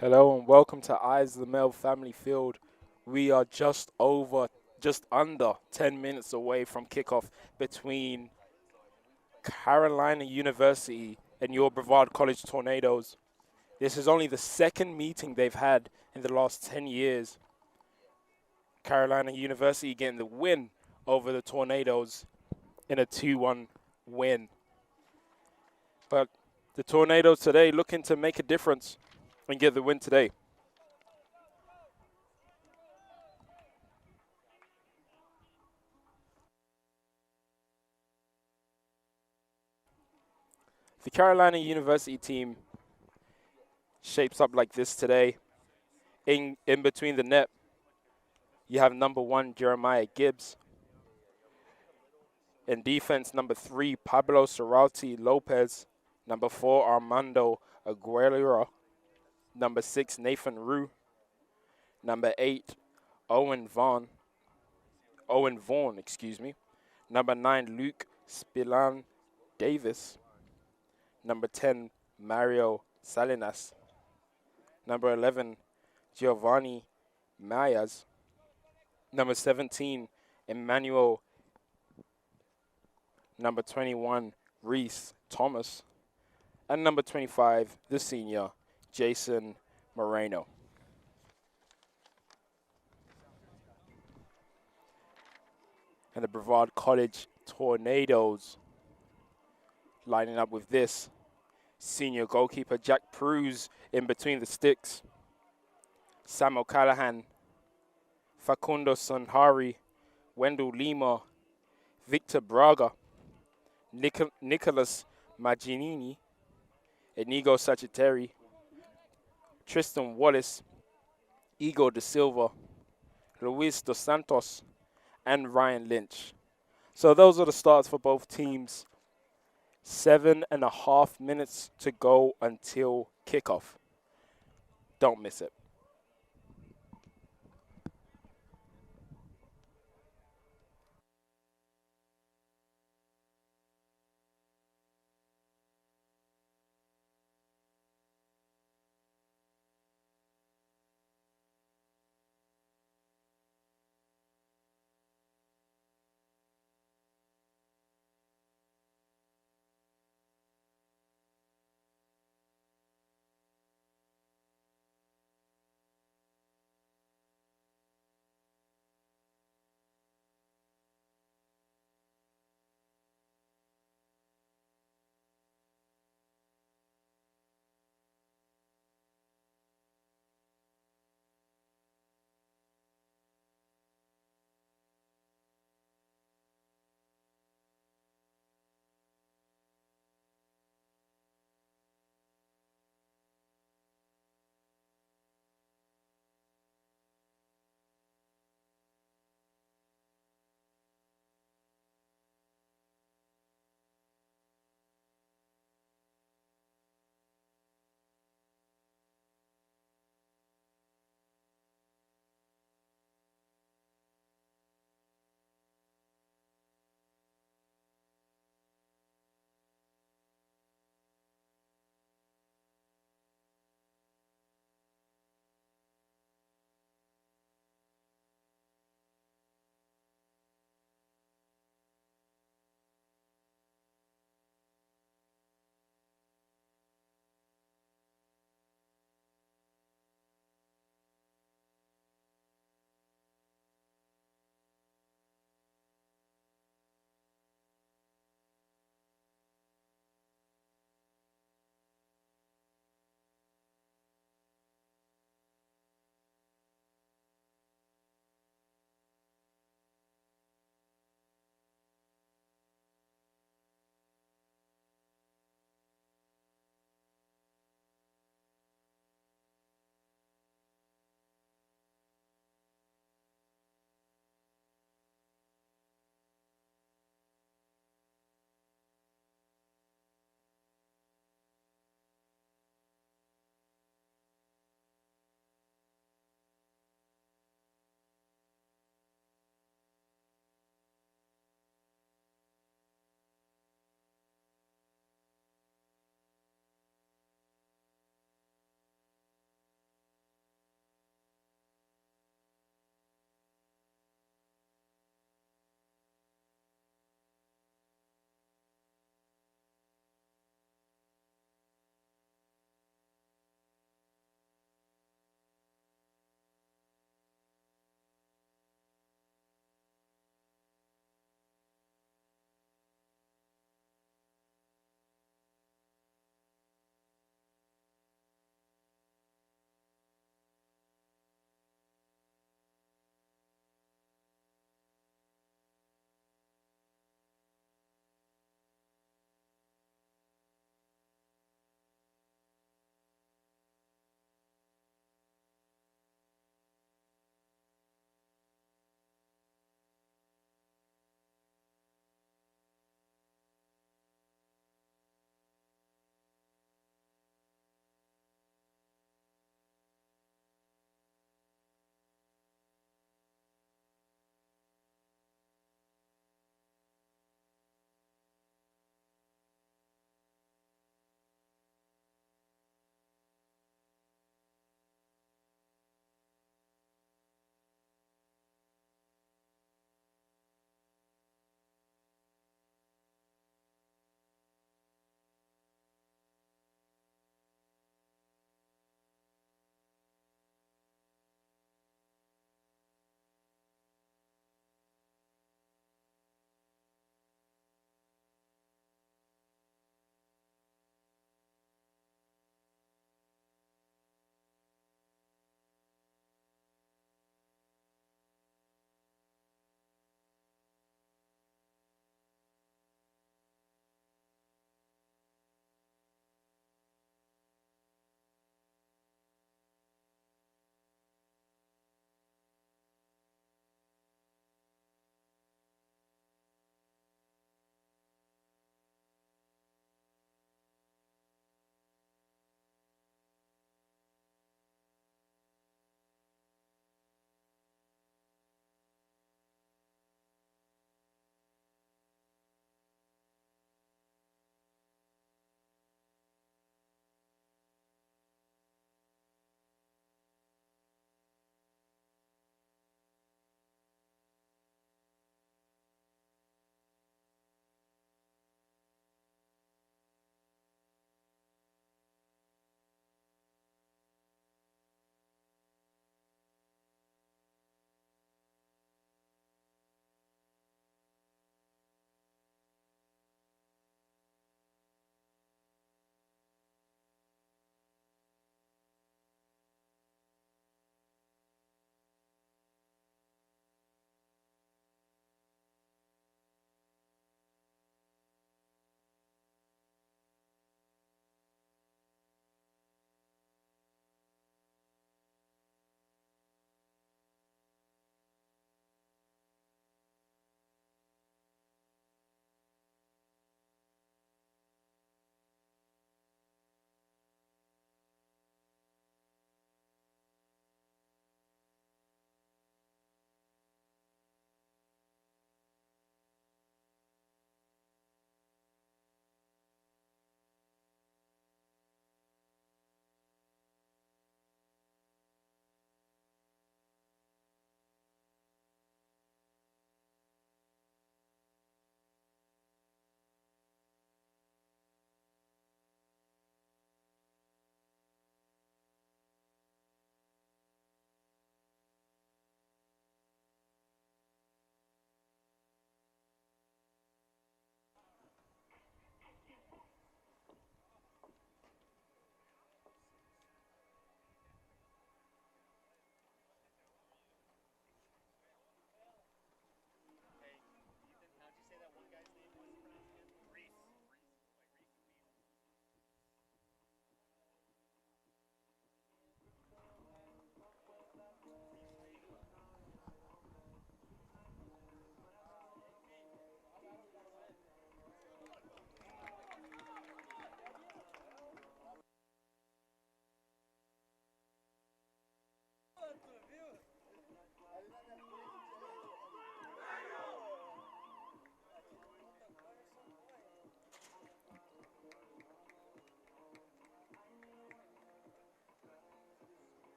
Hello and welcome to Eyes of the Mel Family Field. We are just under 10 minutes away from kickoff between Carolina University and your Brevard College Tornadoes. This is only the second meeting they've had in the last 10 years. Carolina University getting the win over the Tornadoes in a 2-1 win. But the Tornadoes today looking to make a difference and get the win today. The Carolina University team shapes up like this today. In between the net, you have number 1, Jeremiah Gibbs. In defense, number 3, Pablo Cerati Lopez. Number 4, Armando Aguilera. Number 6, Nathan Rue. Number 8, Owen Vaughn, excuse me. Number 9, Luke Spillan Davis. Number 10, Mario Salinas. Number 11, Giovanni Mayas. Number 17, Emmanuel. Number 21, Reese Thomas. And number 25, the senior, Jason Moreno. And the Brevard College Tornadoes lining up with this. Senior goalkeeper Jack Pruse in between the sticks. Samuel Callahan, Facundo Sanhari, Wendell Lima, Victor Braga, Nicholas Magginini, Inigo Sagittari, Tristan Wallace, Igor De Silva, Luis Dos Santos, and Ryan Lynch. So those are the starts for both teams. 7.5 minutes to go until kickoff. Don't miss it.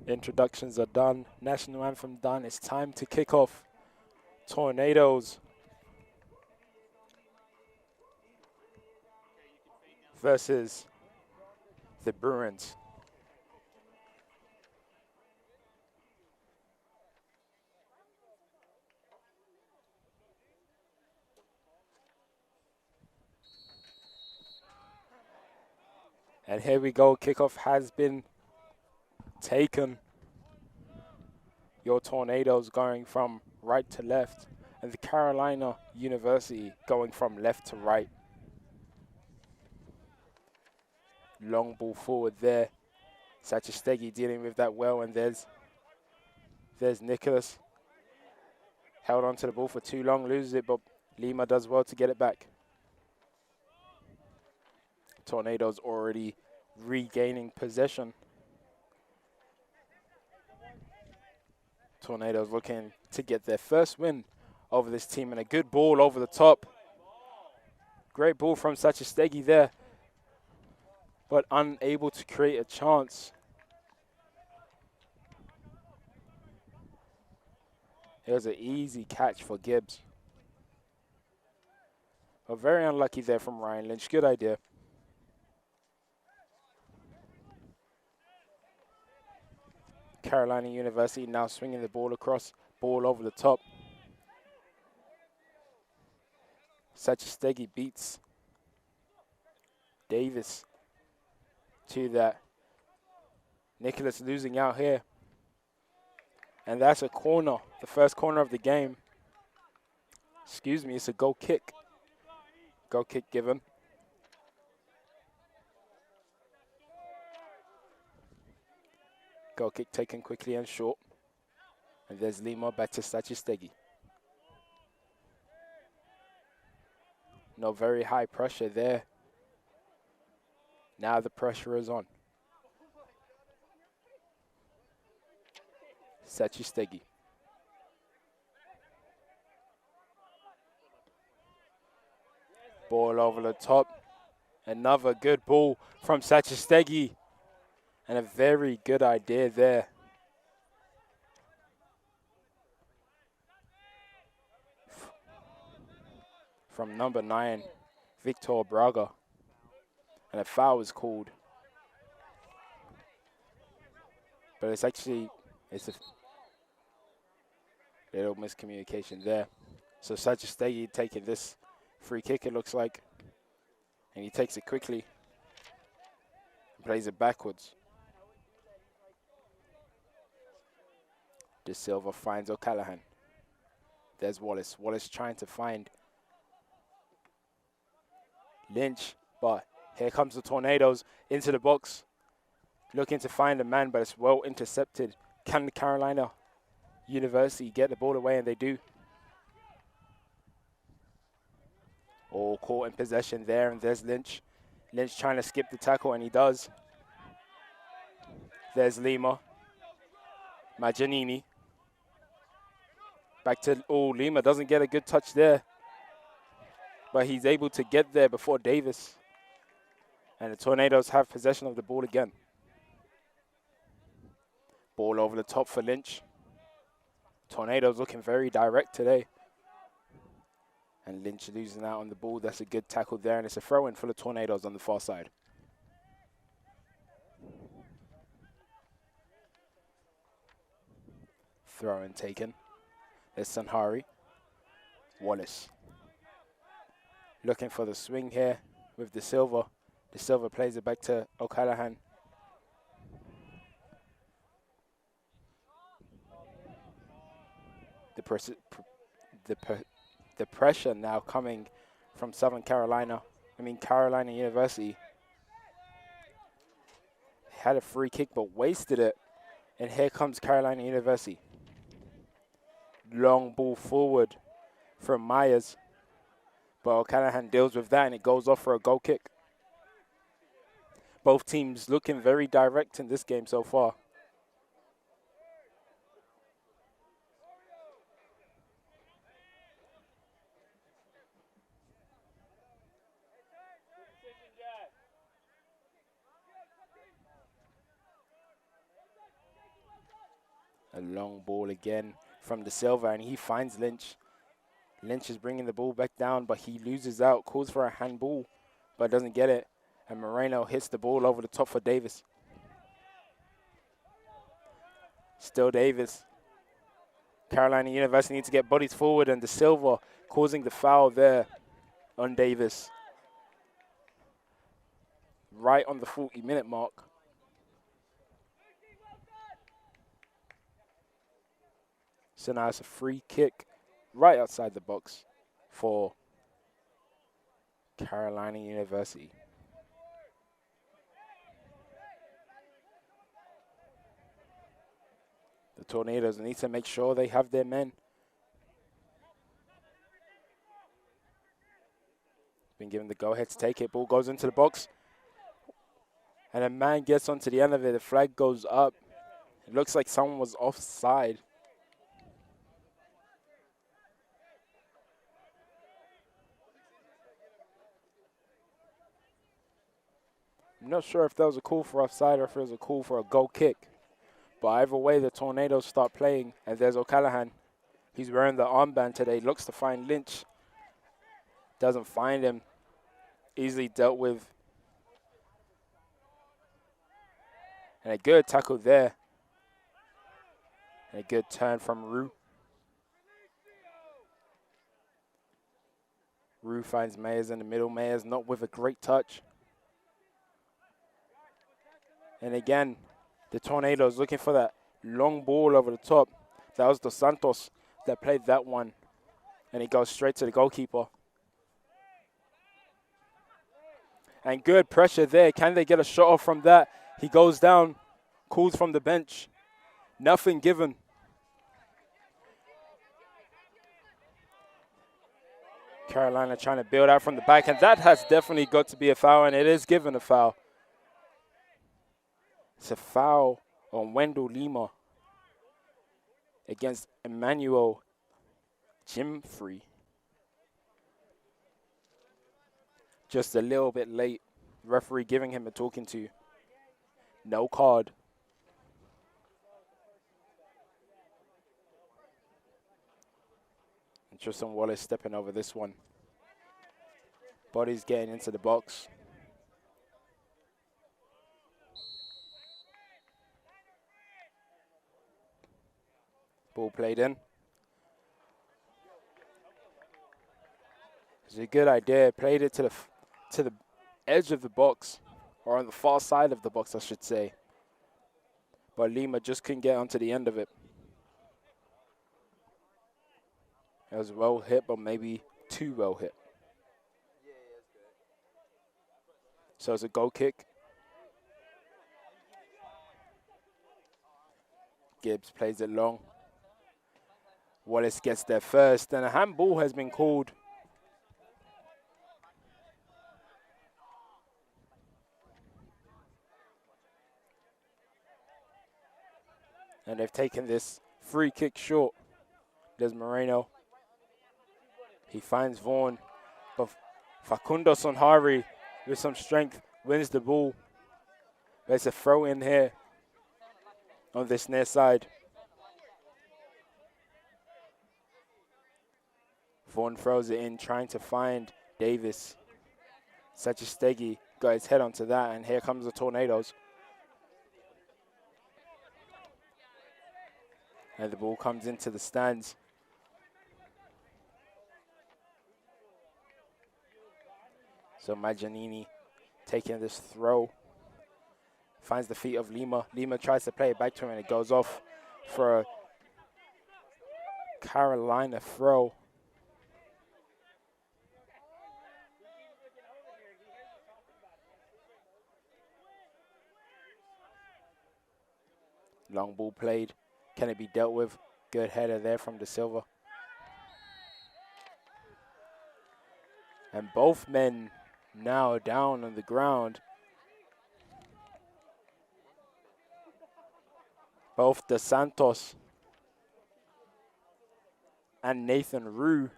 Introductions are done. National anthem done. It's time to kick off. Tornadoes versus the Bruins. And here we go. Kickoff has been taken. Your Tornadoes going from right to left, and the Carolina University going from left to right. Long ball forward there. Sachistegi dealing with that well, and there's Nicholas. Held onto the ball for too long, loses it, but Lima does well to get it back. Tornadoes already regaining possession. Tornadoes looking to get their first win over this team, and a good ball over the top. Great ball from Sachistegi there, but unable to create a chance. It was an easy catch for Gibbs. But very unlucky there from Ryan Lynch. Good idea. Carolina University now swinging the ball across, ball over the top. Sachistegi beats Davis to that. Nicholas losing out here. And that's a corner, the first corner of the game. Excuse me, it's a goal kick. Goal kick given. Goal kick taken quickly and short. And there's Lima back to Sachistegi. No very high pressure there. Now the pressure is on. Sachistegi. Ball over the top. Another good ball from Sachistegi. And a very good idea there. From number 9, Victor Braga. And a foul is called. But it's a little miscommunication there. So Sachistegi taking this free kick, it looks like. And he takes it quickly. Plays it backwards. De Silva finds O'Callaghan. There's Wallace. Wallace trying to find Lynch, but here comes the Tornadoes into the box. Looking to find a man, but it's well intercepted. Can Carolina University get the ball away? And they do. All caught in possession there, and there's Lynch. Lynch trying to skip the tackle, and he does. There's Lima. Maggianini. Back to, Lima doesn't get a good touch there. But he's able to get there before Davis. And the Tornadoes have possession of the ball again. Ball over the top for Lynch. Tornadoes looking very direct today. And Lynch losing out on the ball. That's a good tackle there, and it's a throw-in for the Tornadoes on the far side. Throw in taken. There's Sanhari. Wallace. Looking for the swing here with De Silva. De Silva plays it back to O'Callaghan. The pressure now coming from Carolina University. Had a free kick but wasted it. And here comes Carolina University. Long ball forward from Myers. But O'Callaghan deals with that and it goes off for a goal kick. Both teams looking very direct in this game so far. A long ball again from De Silva, and he finds Lynch. Lynch is bringing the ball back down, but he loses out, calls for a handball, but doesn't get it. And Moreno hits the ball over the top for Davis. Still Davis. Carolina University needs to get bodies forward, and De Silva causing the foul there on Davis. Right on the 40-minute mark. So now it's a free kick right outside the box for Carolina University. The Tornadoes need to make sure they have their men. Been given the go-ahead to take it. Ball goes into the box. And a man gets onto the end of it. The flag goes up. It looks like someone was offside. I'm not sure if that was a call for offside or if it was a call for a goal kick. But either way, the Tornadoes start playing. And there's O'Callaghan. He's wearing the armband today. Looks to find Lynch. Doesn't find him. Easily dealt with. And a good tackle there. And a good turn from Rue. Rue finds Mayers in the middle. Mayers not with a great touch. And again, the Tornadoes looking for that long ball over the top. That was Dos Santos that played that one. And he goes straight to the goalkeeper. And good pressure there. Can they get a shot off from that? He goes down, calls from the bench. Nothing given. Carolina trying to build out from the back. And that has definitely got to be a foul, and it is given a foul. It's a foul on Wendell Lima against Emmanuel Jimfrey. Just a little bit late. Referee giving him a talking to. No card. And Tristan Wallace stepping over this one. Body's getting into the box. Ball played in. It's a good idea. Played it to the edge of the box, or on the far side of the box, I should say. But Lima just couldn't get onto the end of it. It was well hit, but maybe too well hit. So it's a goal kick. Gibbs plays it long. Wallace gets there first, and a handball has been called. And they've taken this free kick short. There's Moreno. He finds Vaughan, but Facundo Sonhari with some strength wins the ball. There's a throw in here on this near side. Vaughan throws it in, trying to find Davis. Sachistegi got his head onto that, and here comes the Tornadoes. And the ball comes into the stands. So Majanini taking this throw. Finds the feet of Lima. Lima tries to play it back to him and it goes off for a Carolina throw. Long ball played. Can it be dealt with? Good header there from De Silva. And both men now down on the ground. Both De Santos and Nathan Rue.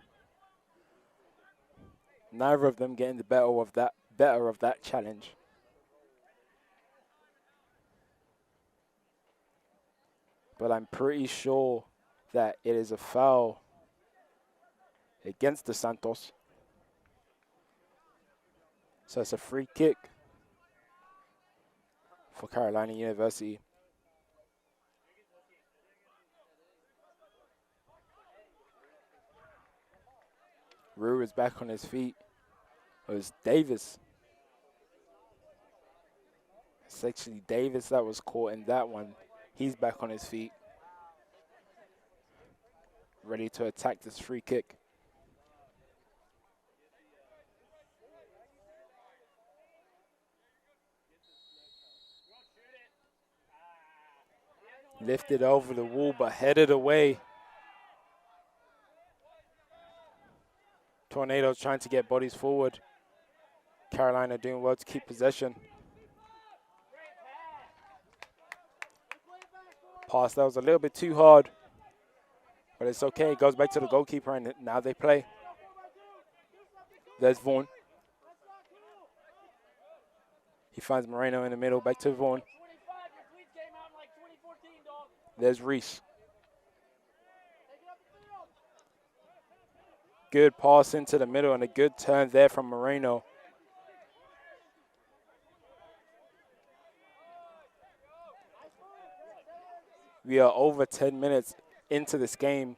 Neither of them getting the better of that challenge. But I'm pretty sure that it is a foul against De Santos. So it's a free kick for Carolina University. Rue is back on his feet. It was Davis. It's actually Davis that was caught in that one. He's back on his feet. Ready to attack this free kick. Lifted over the wall, but headed away. Tornadoes trying to get bodies forward. Carolina doing well to keep possession. Pass that was a little bit too hard, but it's okay. It goes back to the goalkeeper, and now they play. There's Vaughn. He finds Moreno in the middle, back to Vaughn. There's Reese. Good pass into the middle and a good turn there from Moreno. We are over 10 minutes into this game.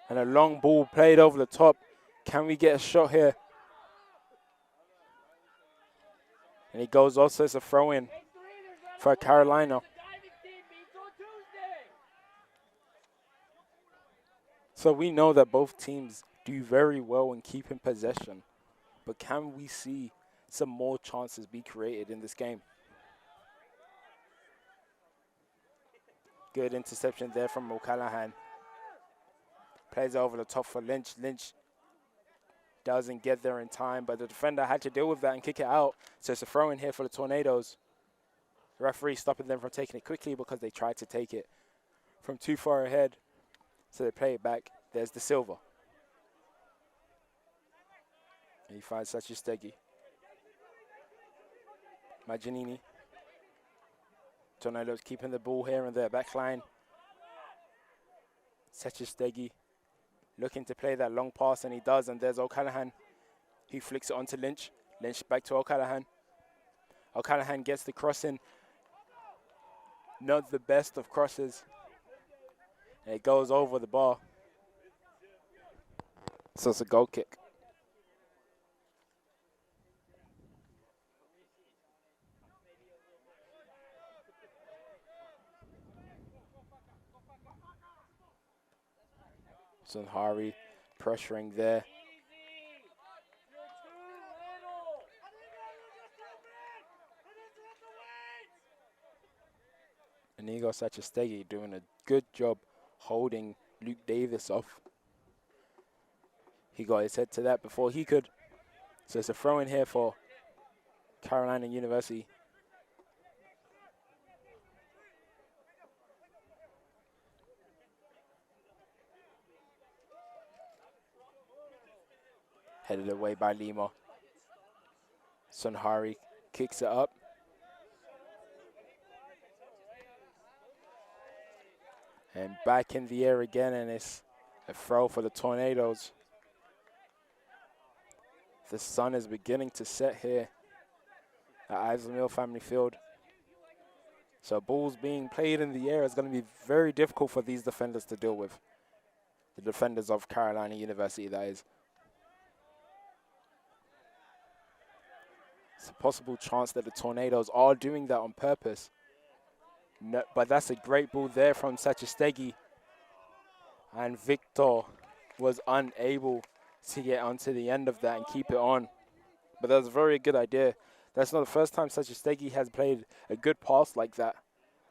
And a long ball played over the top. Can we get a shot here? And he goes also as a throw-in for Carolina. So we know that both teams do very well in keeping possession. But can we see some more chances be created in this game? Good interception there from O'Callaghan. Plays over the top for Lynch. Lynch doesn't get there in time, but the defender had to deal with that and kick it out. So it's a throw in here for the Tornadoes. The referee stopping them from taking it quickly because they tried to take it from too far ahead. So they play it back. There's De Silva. And he finds Sachistegi. Majanini. Tornadoes keeping the ball here in their back line. Sachistegi looking to play that long pass, and he does, and there's O'Callaghan. He flicks it onto Lynch. Lynch back to O'Callaghan. O'Callaghan gets the crossing. Not the best of crosses. And it goes over the bar. So it's a goal kick. Sunhari pressuring there. Inigo Sachistegi doing a good job holding Luke Davis off. He got his head to that before he could. So it's a throw in here for Carolina University. Headed away by Lima. Sunhari kicks it up. And back in the air again, and it's a throw for the Tornadoes. The sun is beginning to set here at Isley Mill Family Field. So balls being played in the air is going to be very difficult for these defenders to deal with. The defenders of Carolina University, that is. It's a possible chance that the Tornadoes are doing that on purpose. No, but that's a great ball there from Sachistegi. And Victor was unable to get onto the end of that and keep it on. But that was a very good idea. That's not the first time Sachistegi has played a good pass like that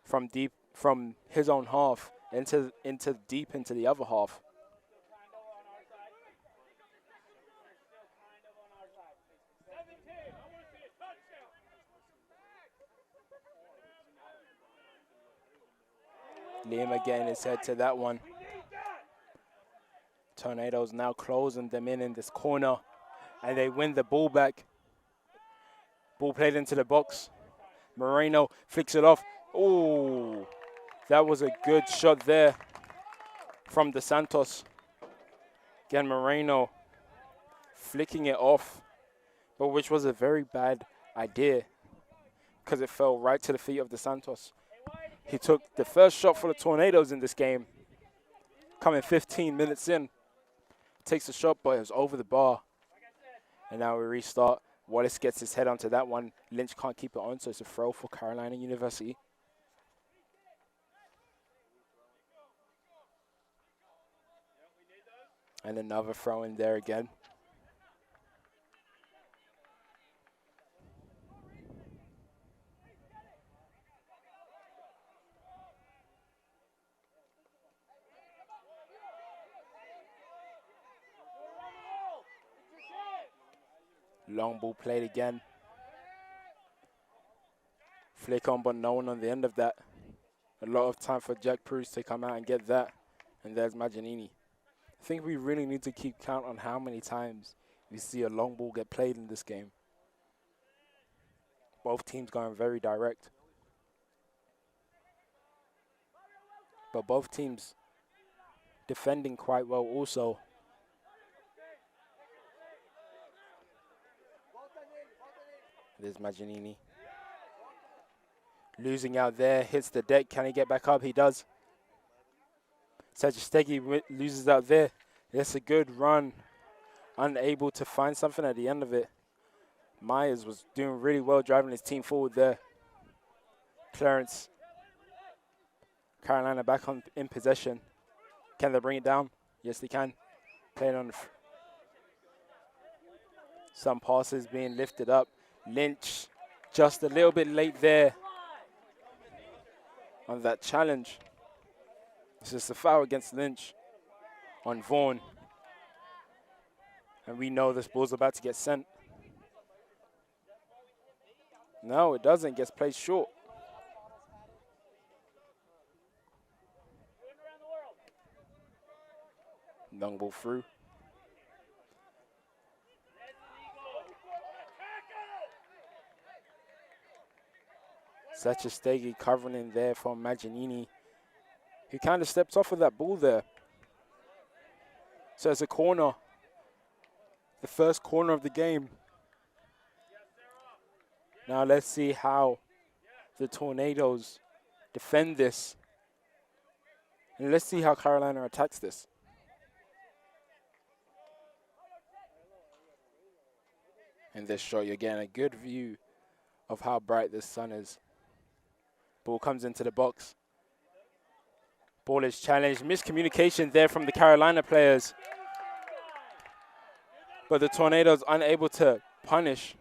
from deep, from his own half into deep into the other half. Lima getting his head to that one. Tornadoes now closing them in this corner, and they win the ball back. Ball played into the box. Moreno flicks it off. Oh, that was a good shot there from De Santos. Again, Moreno flicking it off, but which was a very bad idea because it fell right to the feet of De Santos. He took the first shot for the Tornadoes in this game, coming 15 minutes in. Takes the shot, but it was over the bar. And now we restart. Wallace gets his head onto that one. Lynch can't keep it on, so it's a throw for Carolina University. And another throw in there again. Long ball played again. Flick on, but no one on the end of that. A lot of time for Jack Bruce to come out and get that. And there's Maggianini. I think we really need to keep count on how many times we see a long ball get played in this game. Both teams going very direct. But both teams defending quite well also. There's Maggianini. Losing out there, hits the deck. Can he get back up? He does. Sachistegi loses out there. That's a good run. Unable to find something at the end of it. Myers was doing really well driving his team forward there. Clarence. Carolina back in possession. Can they bring it down? Yes, they can. Playing on some passes being lifted up. Lynch just a little bit late there on that challenge. It's just a foul against Lynch on Vaughn. And we know this ball's about to get sent. No, it doesn't. Gets played short. Long ball through. Sachistegi covering in there for Maggianini. He kind of stepped off of that ball there. So it's a corner. The first corner of the game. Now let's see how the Tornadoes defend this. And let's see how Carolina attacks this. In this shot, you're getting a good view of how bright this sun is. Ball comes into the box. Ball is challenged. Miscommunication there from the Carolina players. But the Tornadoes unable to punish.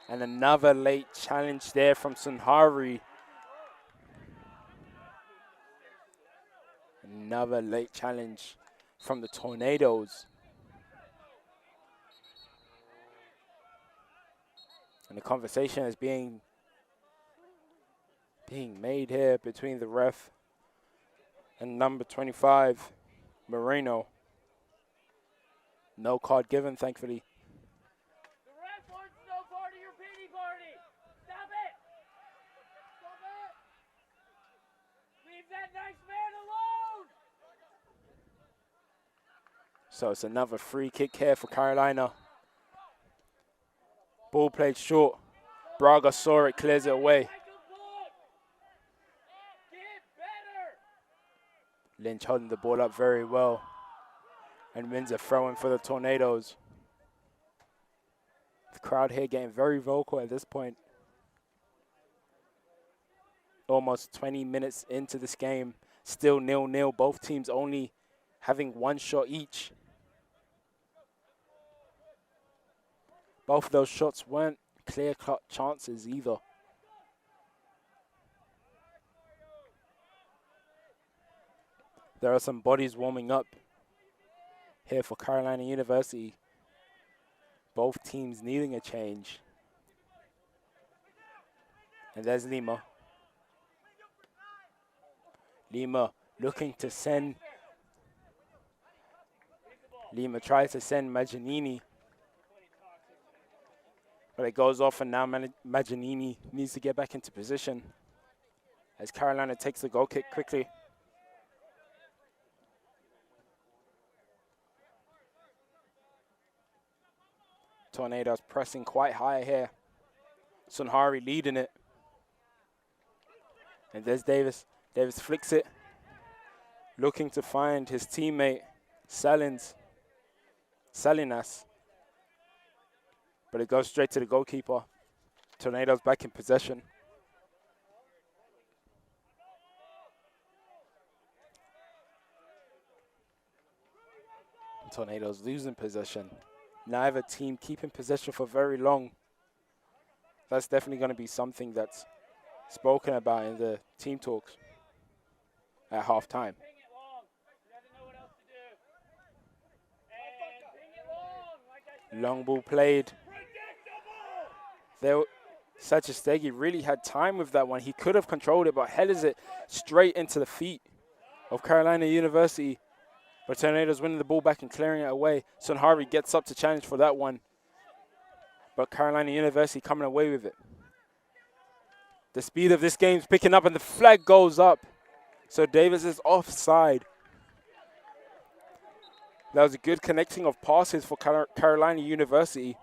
And another late challenge there from Sunhari. Another late challenge from the Tornadoes. And the conversation is being made here between the ref and number 25, Moreno. No card given, thankfully. The ref wants no part of your pity party. Stop it. Stop it. Leave that nice man alone. So it's another free kick here for Carolina. Ball played short. Braga saw it, clears it away. Get better. Lynch holding the ball up very well. And wins a throw-in for the Tornadoes. The crowd here getting very vocal at this point. Almost 20 minutes into this game. Still 0-0. Both teams only having one shot each. Both of those shots weren't clear-cut chances either. There are some bodies warming up here for Carolina University. Both teams needing a change. And there's Lima. Lima looking to send. Lima tries to send Maggianini. But it goes off, and now Maggianini needs to get back into position as Carolina takes the goal kick quickly. Tornadoes pressing quite high here. Sunhari leading it. And there's Davis. Davis flicks it. Looking to find his teammate, Salinas. But it goes straight to the goalkeeper. Tornadoes back in possession. Tornadoes losing possession. Neither team keeping possession for very long. That's definitely going to be something that's spoken about in the team talks at halftime. Long ball played. Sachistegi really had time with that one. He could have controlled it, but headers it straight into the feet of Carolina University. But Tornadoes winning the ball back and clearing it away. Sunhari gets up to challenge for that one. But Carolina University coming away with it. The speed of this game is picking up, and the flag goes up. So Davis is offside. That was a good connecting of passes for Carolina University.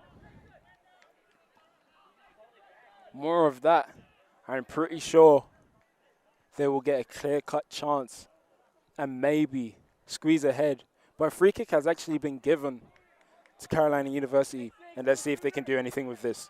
More of that. I'm pretty sure they will get a clear-cut chance and maybe squeeze ahead. But a free kick has actually been given to Carolina University, and let's see if they can do anything with this.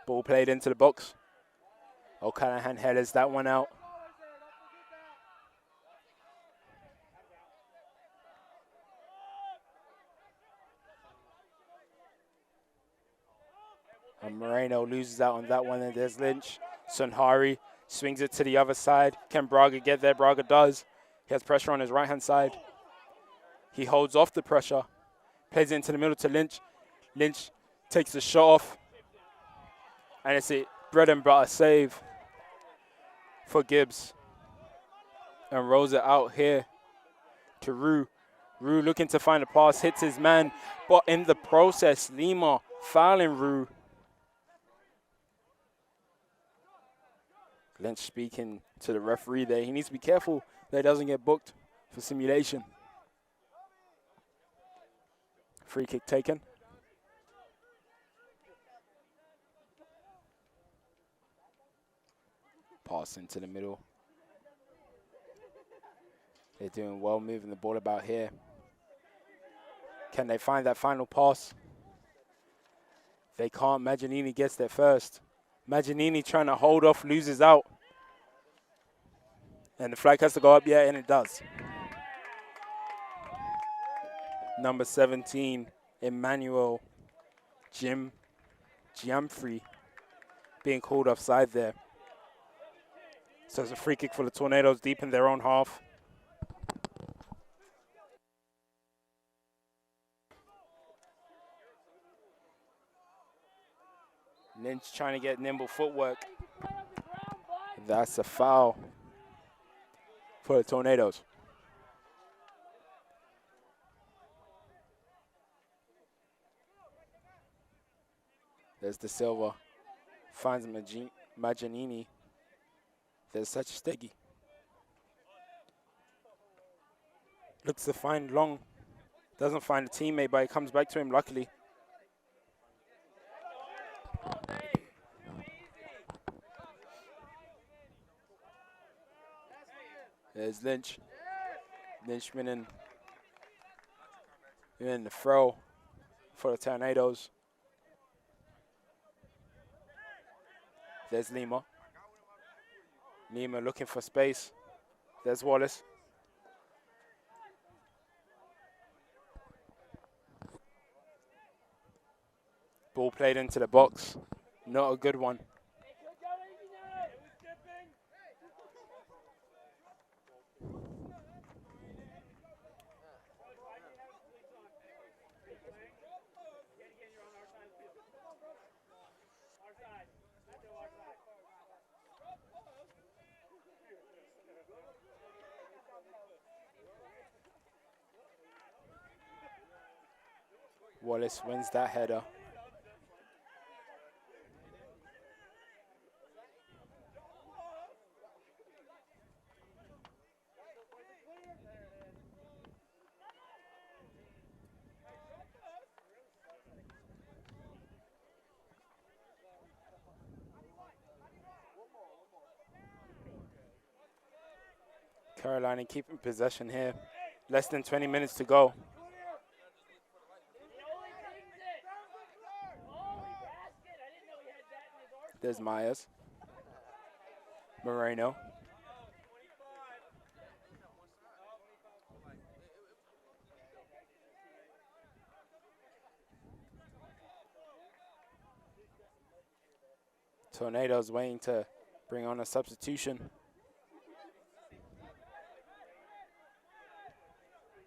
Ball played into the box. O'Callaghan headers that one out. And Moreno loses out on that one, and there's Lynch. Sunhari swings it to the other side. Can Braga get there? Braga does. He has pressure on his right-hand side. He holds off the pressure. Plays it into the middle to Lynch. Lynch takes the shot off. And it's a bread and butter save for Gibbs. And rolls it out here to Rue. Rue looking to find a pass, hits his man. But in the process, Lima fouling Rue. Lynch speaking to the referee there. He needs to be careful that he doesn't get booked for simulation. Free kick taken. Pass into the middle. They're doing well moving the ball about here. Can they find that final pass? They can't. Maggianini gets there first. Maggianini trying to hold off, loses out. And the flag has to go up, yeah, and it does. Number 17, Emmanuel Giamfrey being called offside there. So it's a free kick for the Tornadoes deep in their own half. Lynch trying to get nimble footwork. That's a foul for the Tornadoes. There's De Silva. Finds Maginini. There's Sachstegui. Looks to find Long. Doesn't find a teammate, but he comes back to him luckily. There's Lynch. Lynch winning the throw for the Tornadoes. There's Lima. Lima looking for space. There's Wallace. Ball played into the box. Not a good one. Wallace wins that header. Carolina keeping possession here. Less than 20 minutes to go. There's Myers. Moreno. Tornadoes waiting to bring on a substitution.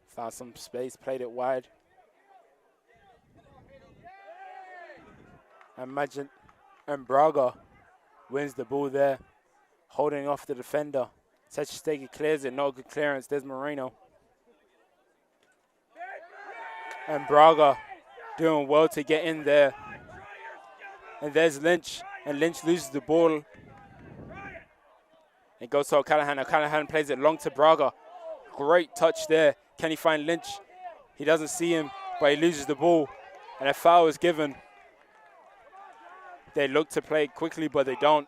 Found some space, played it wide. Imagine, and Braga wins the ball there, holding off the defender. Sachstegui clears it, not a good clearance. There's Moreno. And Braga doing well to get in there. And there's Lynch, and Lynch loses the ball. It goes to O'Callaghan. O'Callaghan plays it long to Braga. Great touch there. Can he find Lynch? He doesn't see him, but he loses the ball. And a foul is given. They look to play it quickly, but they don't.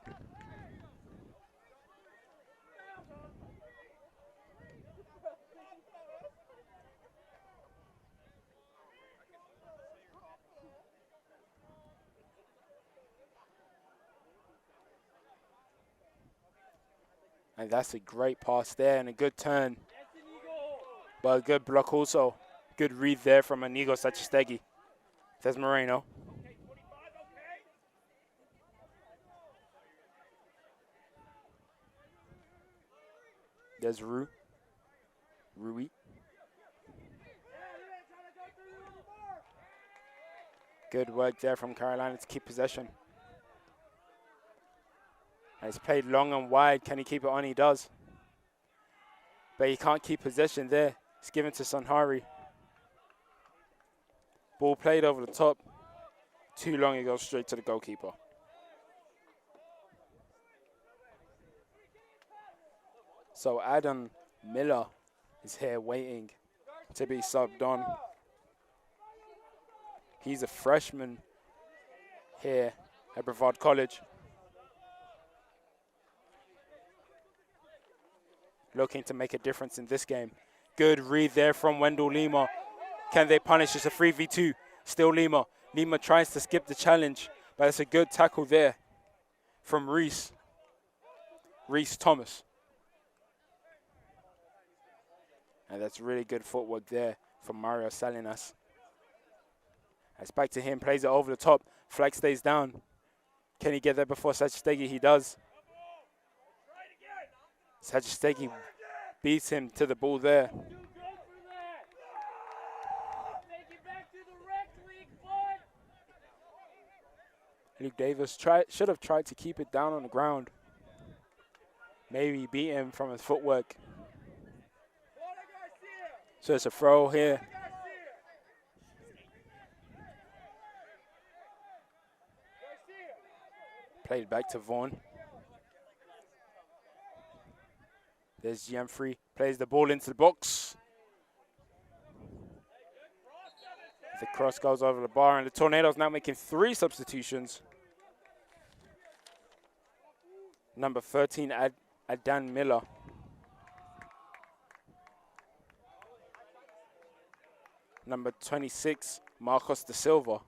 And that's a great pass there and a good turn. But a good block also. Good read there from Inigo Sachstegui. There's Moreno. There's Rui. Good work there from Carolina to keep possession. And it's played long and wide. Can he keep it on? He does. But he can't keep possession there. It's given to Sanhari. Ball played over the top. Too long, it goes straight to the goalkeeper. So Adam Miller is here waiting to be subbed on. He's a freshman here at Brevard College. Looking to make a difference in this game. Good read there from Wendell Lima. Can they punish? It's a 3v2. Still Lima. Lima tries to skip the challenge, but it's a good tackle there from Reese Thomas. And that's really good footwork there from Mario Salinas. It's back to him, plays it over the top. Flag stays down. Can he get there before Sachstegui? He does. Sachstegui beats him to the ball there. Luke Davis should have tried to keep it down on the ground. Maybe beat him from his footwork. So it's a throw here. Played back to Vaughn. There's Gianfrey. Plays the ball into the box. The cross goes over the bar, and the Tornadoes now making 3 substitutions. Number 13, Adan Miller. Number 26, Marcos da Silva.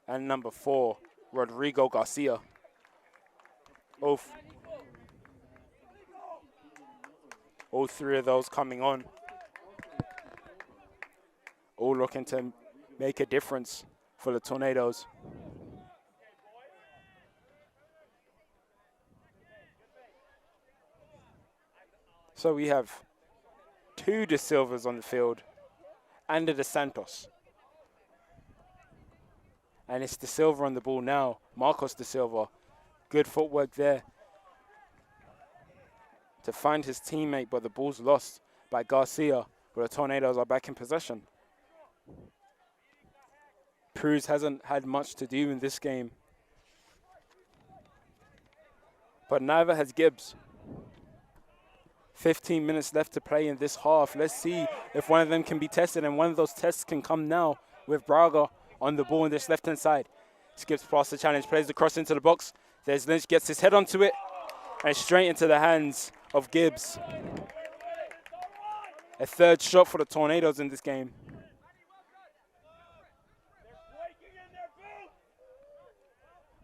And number 4, Rodrigo Garcia. All 3 of those coming on. All looking to make a difference for the Tornadoes. So we have 2 De Silvas on the field and a De Santos. And it's De Silva on the ball now. Marcos De Silva. Good footwork there to find his teammate, but the ball's lost by Garcia, but the Tornadoes are back in possession. Cruz hasn't had much to do in this game, but neither has Gibbs. 15 minutes left to play in this half. Let's see if one of them can be tested, and one of those tests can come now with Braga on the ball on this left-hand side. Skips past the challenge, plays the cross into the box. There's Lynch, gets his head onto it, and straight into the hands of Gibbs. A 3rd shot for the Tornadoes in this game.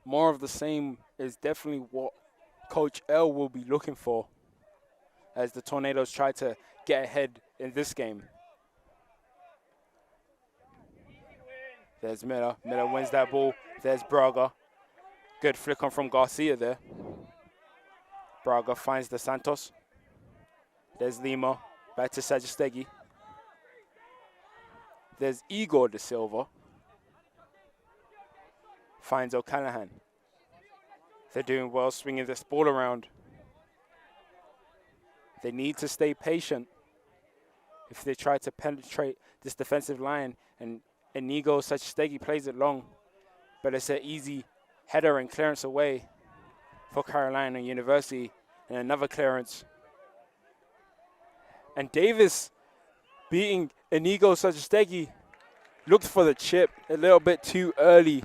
More of the same is definitely what Coach L will be looking for as the Tornadoes try to get ahead in this game. There's Miller. Miller wins that ball. There's Braga. Good flick on from Garcia there. Braga finds De Santos. There's Lima. Back to Sajistegui. There's Igor De Silva. Finds O'Callaghan. They're doing well swinging this ball around. They need to stay patient if they try to penetrate this defensive line. And Inigo Sajistegui plays it long, but it's an easy header and clearance away for Carolina University. And another clearance. And Davis beating Inigo Sajistegui looked for the chip a little bit too early.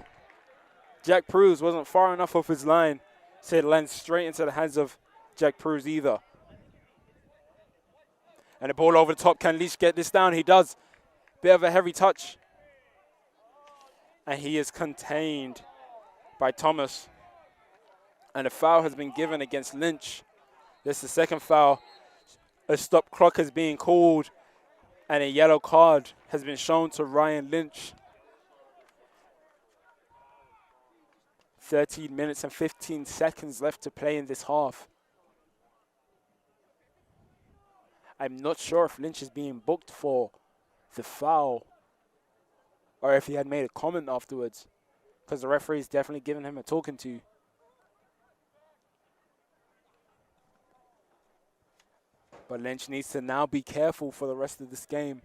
Jack Pruz wasn't far enough off his line, so it lands straight into the hands of Jack Pruz either. And the ball over the top. Can Leach get this down? He does. Bit of a heavy touch. And he is contained by Thomas. And a foul has been given against Lynch. This is the 2nd foul. A stop clock is being called, and a yellow card has been shown to Ryan Lynch. 13 minutes and 15 seconds left to play in this half. I'm not sure if Lynch is being booked for the foul or if he had made a comment afterwards, because the referee is definitely giving him a talking to. But Lynch needs to now be careful for the rest of this game,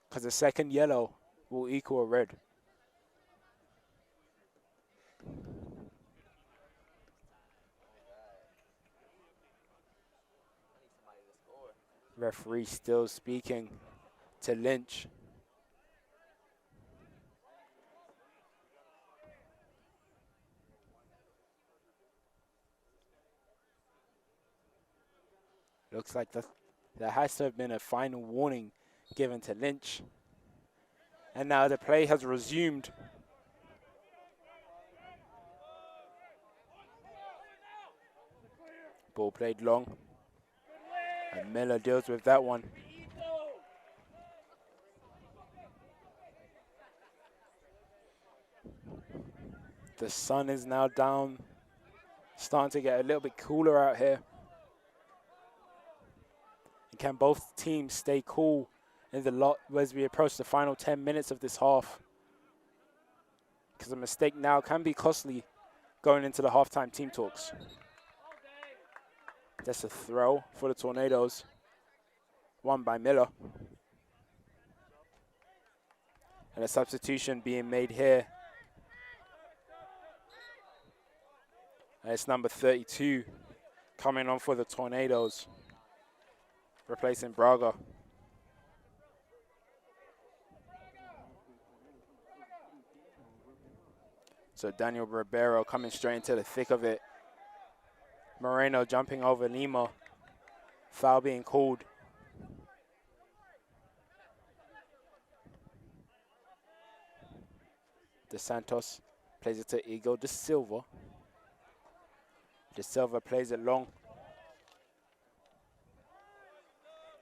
because a 2nd yellow will equal a red. Referee still speaking to Lynch. Looks like there has to have been a final warning given to Lynch. And now the play has resumed. Ball played long. And Miller deals with that one. The sun is now down. Starting to get a little bit cooler out here. And can both teams stay cool in the lot as we approach the final 10 minutes of this half? Because a mistake now can be costly going into the halftime team talks. That's a throw for the Tornadoes. Won by Miller. And a substitution being made here And it's number 32 coming on for the Tornadoes, replacing Braga. So Daniel Ribeiro coming straight into the thick of it. Moreno jumping over Lima. Foul being called. De Santos plays it to Igor De Silva. De Silva plays it long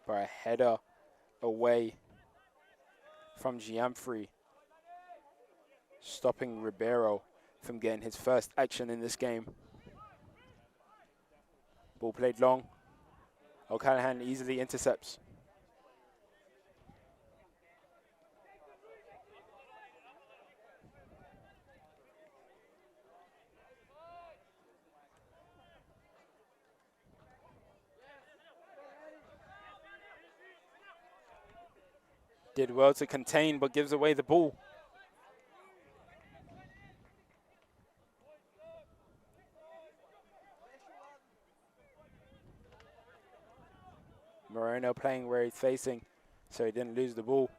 for a header away from Gianfri, stopping Ribeiro from getting his first action in this game. Ball played long. O'Callaghan easily intercepts. Did well to contain, but gives away the ball. Moreno playing where he's facing, so he didn't lose the ball.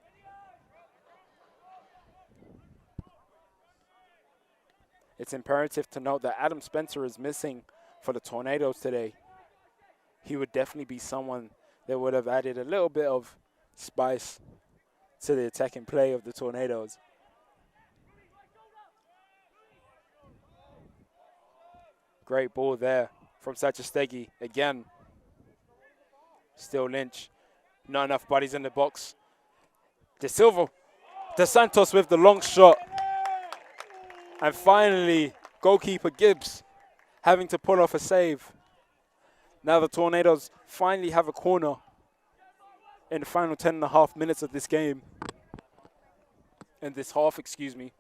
It's imperative to note that Adam Spencer is missing for the Tornadoes today. He would definitely be someone that would have added a little bit of spice to the attacking play of the Tornadoes. Great ball there from Sachastegi again. Still Lynch. Not enough bodies in the box. De Silva. De Santos with the long shot. And finally, goalkeeper Gibbs having to pull off a save. Now the Tornadoes finally have a corner in the final 10.5 minutes of this game. In this half, excuse me.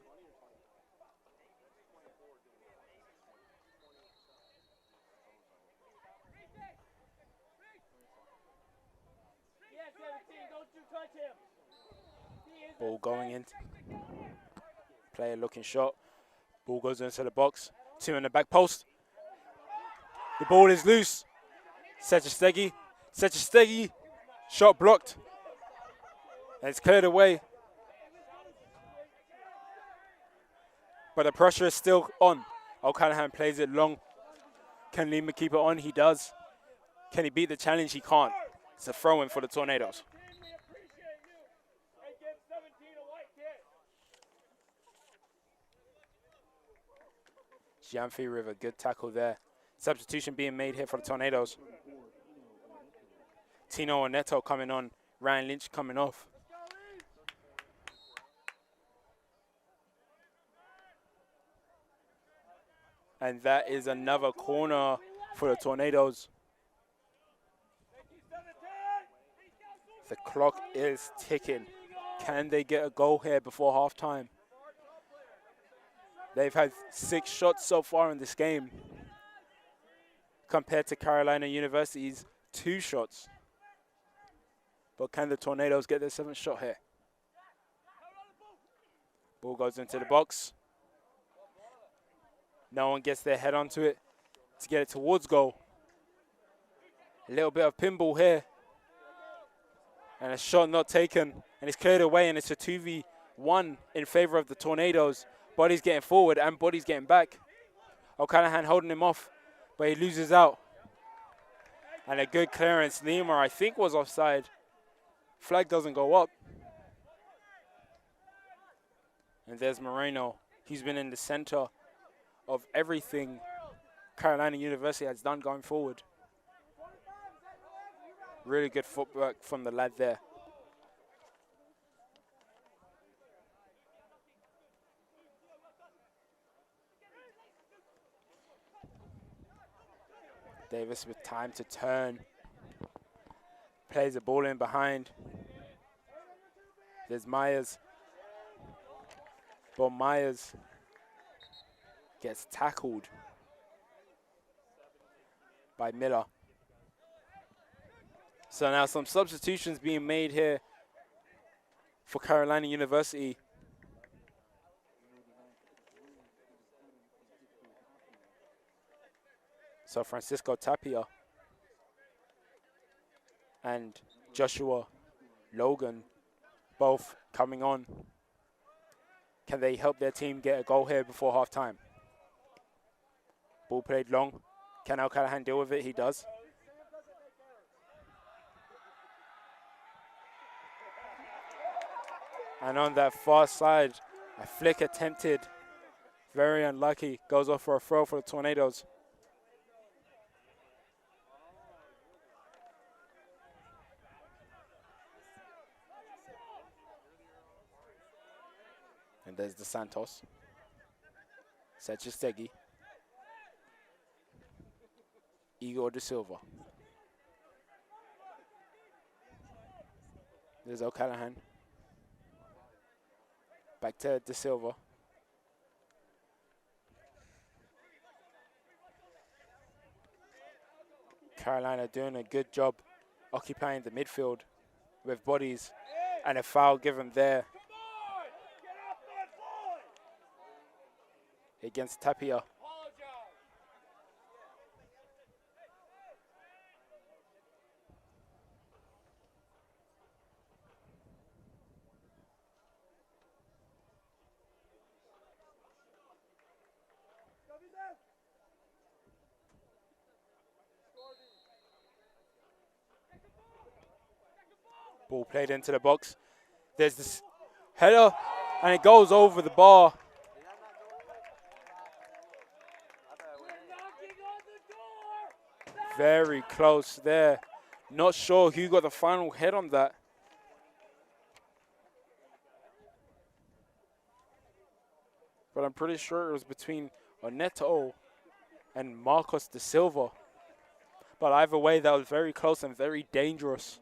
Ball going in. Player looking shot. Ball goes into the box. 2 in the back post. The ball is loose. Sechastegi. Sechastegi. Shot blocked. And it's cleared away. But the pressure is still on. O'Callaghan plays it long. Can Lima keep it on? He does. Can he beat the challenge? He can't. It's a throw-in for the Tornadoes. Gianfri with a good tackle there. Substitution being made here for the Tornadoes. Tino Oneto coming on. Ryan Lynch coming off. And that is another corner for the Tornadoes. The clock is ticking. Can they get a goal here before halftime? They've had 6 shots so far in this game, compared to Carolina University's 2 shots. But can the Tornadoes get their 7th shot here? Ball goes into the box. No one gets their head onto it to get it towards goal. A little bit of pinball here. And a shot not taken. And it's cleared away, and it's a 2v1 in favor of the Tornadoes. Body's getting forward and Body's getting back. O'Callaghan holding him off, but he loses out. And a good clearance. Lima, I think, was offside. Flag doesn't go up. And there's Moreno. He's been in the center of everything Carolina University has done going forward. Really good footwork from the lad there. Davis with time to turn. Plays the ball in behind. There's Myers. But Myers gets tackled by Miller. So now some substitutions being made here for Carolina University. So Francisco Tapia and Joshua Logan both coming on. Can they help their team get a goal here before halftime? Ball played long. Can O'Callaghan deal with it? He does. And on that far side, a flick attempted. Very unlucky. Goes off for a throw for the Tornadoes. And there's the Santos. Sechistegi. Igor De Silva. There's O'Callaghan. Back to De Silva. Carolina doing a good job occupying the midfield with bodies, and a foul given there against Tapia. Ball played into the box. There's this header, and it goes over the bar. Very close there. Not sure who got the final hit on that. But I'm pretty sure it was between Oneto and Marcos De Silva. But either way, that was very close and very dangerous.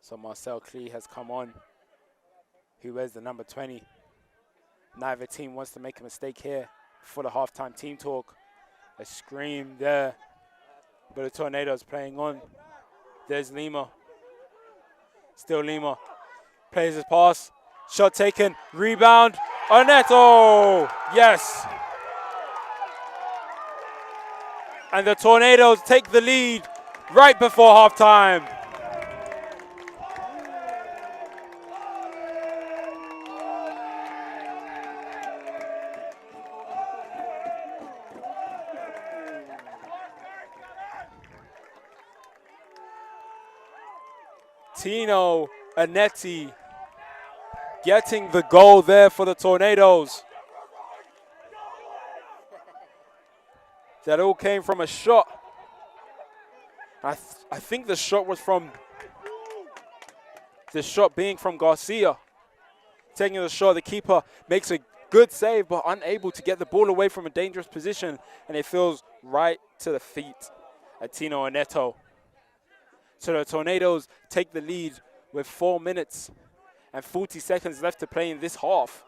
So Marcel Klee has come on, who wears the number 20. Neither team wants to make a mistake here for the halftime team talk. A scream there, but the Tornadoes playing on. There's Lima. Still Lima. Plays his pass. Shot taken. Rebound. Oneto! Yes! And the Tornadoes take the lead right before halftime. Tino Anetti getting the goal there for the Tornadoes. That all came from a shot. I think the shot was from, the shot being from Garcia. Taking the shot, the keeper makes a good save, but unable to get the ball away from a dangerous position, and it falls right to the feet of Tino Aneto. So the Tornadoes take the lead with 4 minutes and 40 seconds left to play in this half.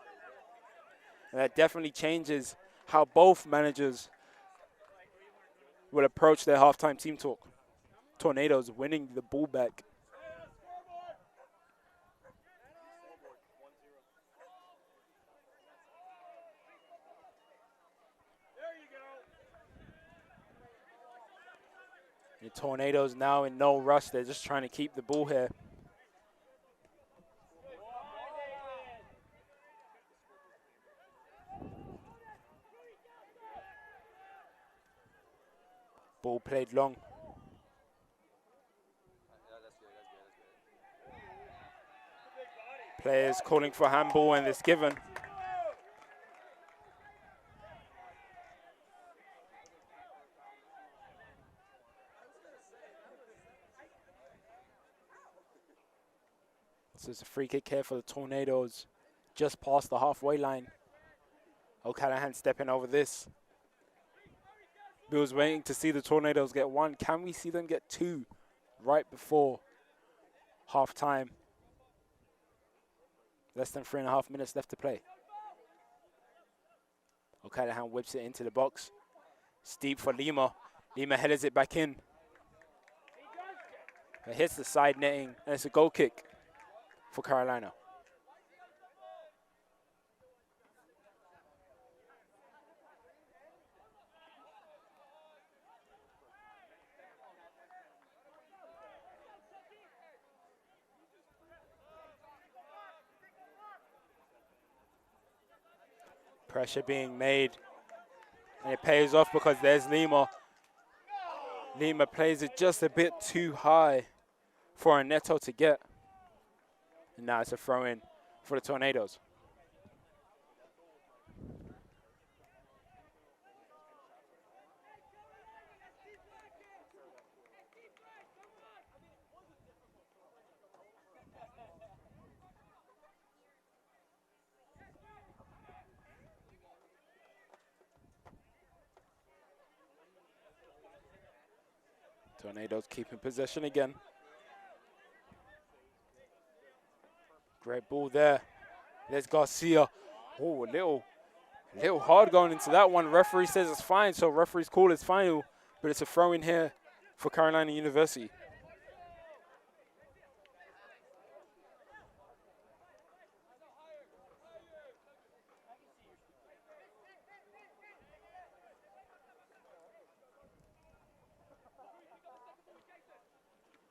And that definitely changes how both managers will approach their halftime team talk. Tornadoes winning the ball back. The Tornadoes now in no rush. They're just trying to keep the ball here. Ball played long. Players calling for handball, and it's given. This is a free kick here for the Tornadoes, just past the halfway line. O'Callaghan stepping over this. Bill's waiting to see the Tornadoes get one. Can we see them get two right before half time? Less than 3.5 minutes left to play. O'Callaghan whips it into the box. Steep for Lima. Lima headers it back in. It hits the side netting, and it's a goal kick for Carolina. Pressure being made. And it pays off because there's Lima. Lima plays it just a bit too high for a Neto to get. And now it's a throw in for the Tornadoes. Tornadoes keeping possession again. Great ball there. There's Garcia. Oh, a little hard going into that one. Referee says it's fine, so referee's call is final, but it's a throw in here for Carolina University.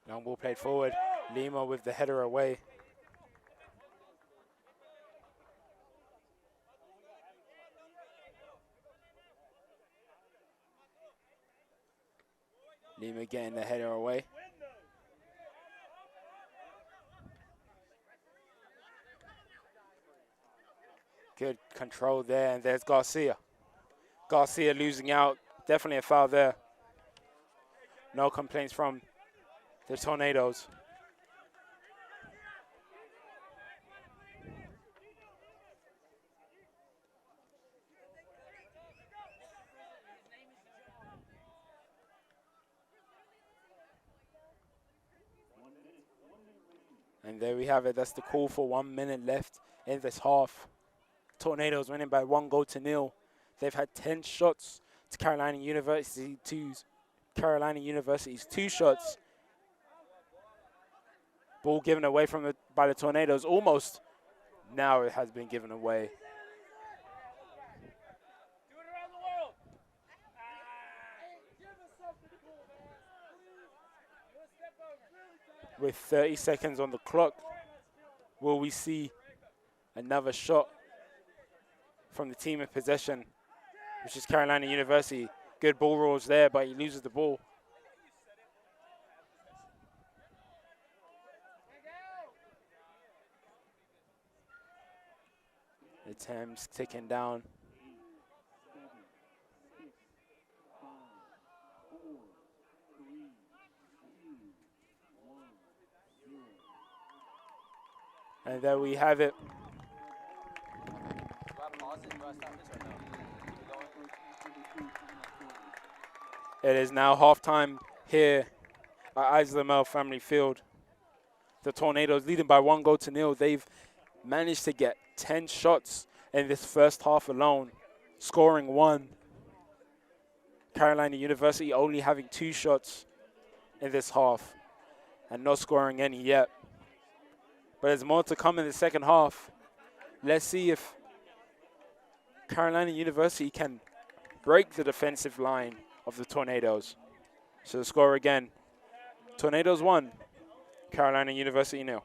Long ball played forward. Lima with the header away. Lima getting the header away. Good control there, and there's Garcia. Garcia losing out. Definitely a foul there. No complaints from the Tornadoes. And there we have it. That's the call for 1 minute left in this half. Tornadoes winning by 1-0. They've had 10 shots to Carolina University's 2 shots. Ball given away by the Tornadoes. Almost now it has been given away. Do it around the world. Give us something cool, man. Do a step over. With 30 seconds on the clock, will we see another shot from the team in possession, which is Carolina University? Good ball rolls there, but he loses the ball. The time's ticking down. And there we have it. It is now halftime here at Islamel Family Field. The Tornadoes leading by 1-0. They've managed to get 10 shots in this first half alone, scoring 1. Carolina University only having 2 shots in this half and not scoring any yet. But there's more to come in the second half. Let's see if Carolina University can break the defensive line of the Tornadoes. So the score again, Tornadoes 1, Carolina University 0.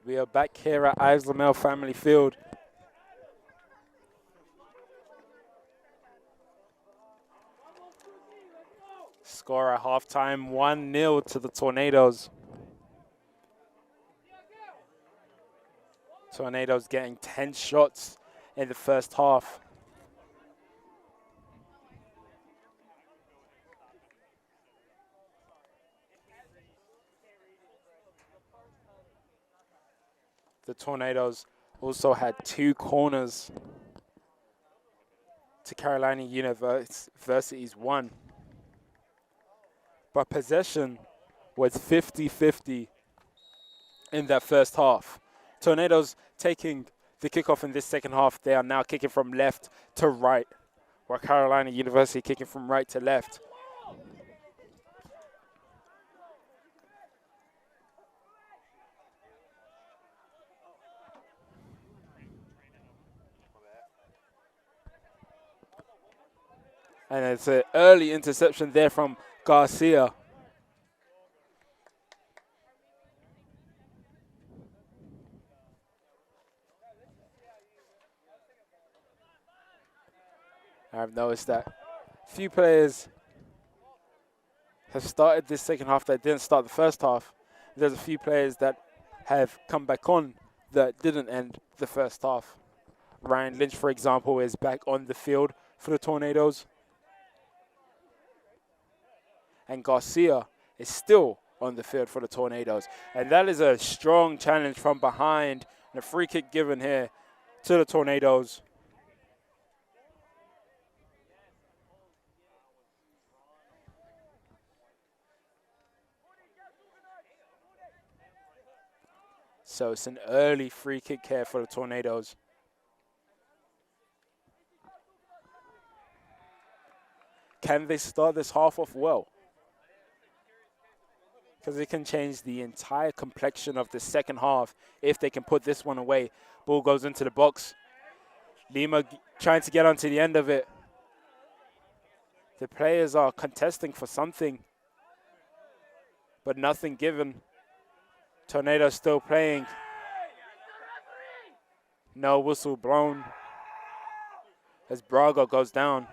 We are back here at Ives Lamel Family Field. Score at halftime, 1-0 to the Tornadoes. Tornadoes getting 10 shots in the first half. The Tornadoes also had 2 corners to Carolina University's 1. But possession was 50-50 in that first half. Tornadoes taking the kickoff in this second half. They are now kicking from left to right, while Carolina University kicking from right to left. And it's an early interception there from Garcia. I've noticed that a few players have started this second half that didn't start the first half. There's a few players that have come back on that didn't end the first half. Ryan Lynch, for example, is back on the field for the Tornadoes. And Garcia is still on the field for the Tornadoes. And that is a strong challenge from behind. And a free kick given here to the Tornadoes. So it's an early free kick here for the Tornadoes. Can they start this half off well? Because it can change the entire complexion of the second half if they can put this one away. Ball goes into the box. Lima trying to get onto the end of it. The players are contesting for something, but nothing given. Tornadoes still playing. No whistle blown as Braga goes down.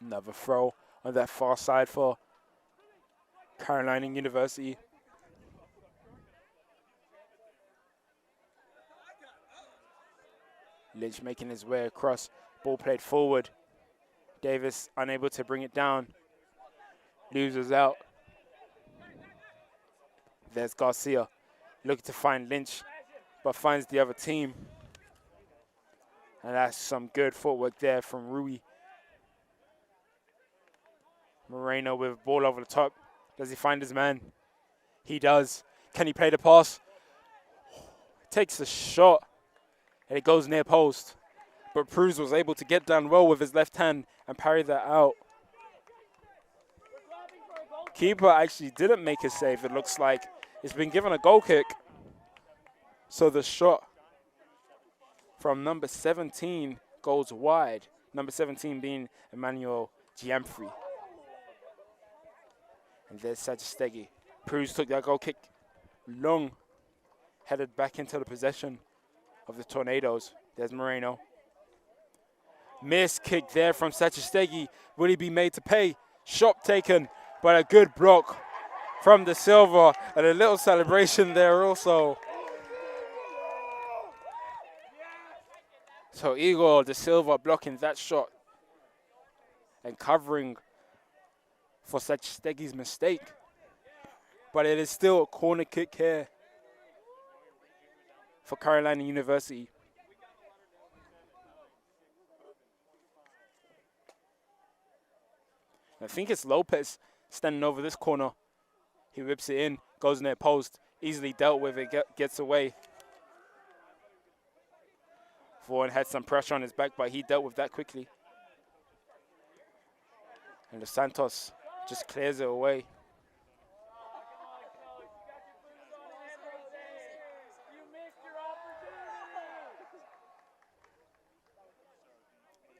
Another throw on that far side for Carolina University. Lynch making his way across. Ball played forward. Davis unable to bring it down. Loses out. There's Garcia looking to find Lynch, but finds the other team. And that's some good footwork there from Rui. Moreno with ball over the top. Does he find his man? He does. Can he play the pass? Takes the shot, and it goes near post. But Cruz was able to get down well with his left hand and parry that out. Keeper actually didn't make a save, it looks like. It's been given a goal kick. So the shot from number 17 goes wide. Number 17 being Emmanuel Giampri. And there's Sajistegi. Cruz took that goal kick long, headed back into the possession of the Tornadoes. There's Moreno. Missed kick there from Sajistegi. Will he be made to pay? Shot taken, but a good block from De Silva. And a little celebration there also. So Igor De Silva blocking that shot and covering for Sajstegi's mistake. But it is still a corner kick here for Carolina University. I think it's Lopez standing over this corner. He whips it in, goes near post, easily dealt with it, gets away. Vaughan had some pressure on his back, but he dealt with that quickly. And Los Santos just clears it away.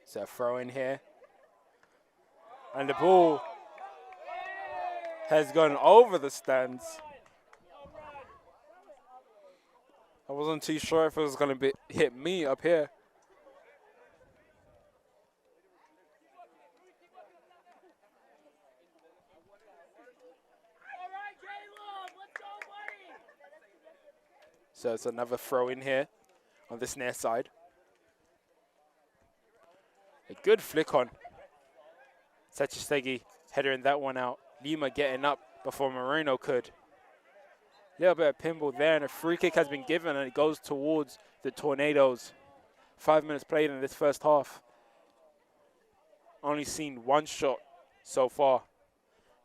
So a throw in here. And the ball has gone over the stands. I wasn't too sure if it was going to hit me up here. So it's another throw in here on this near side. A good flick on. Sachistegi headering that one out. Lima getting up before Moreno could. A little bit of pinball there, and a free kick has been given, and it goes towards the Tornadoes. 5 minutes played in this first half. Only seen one shot so far,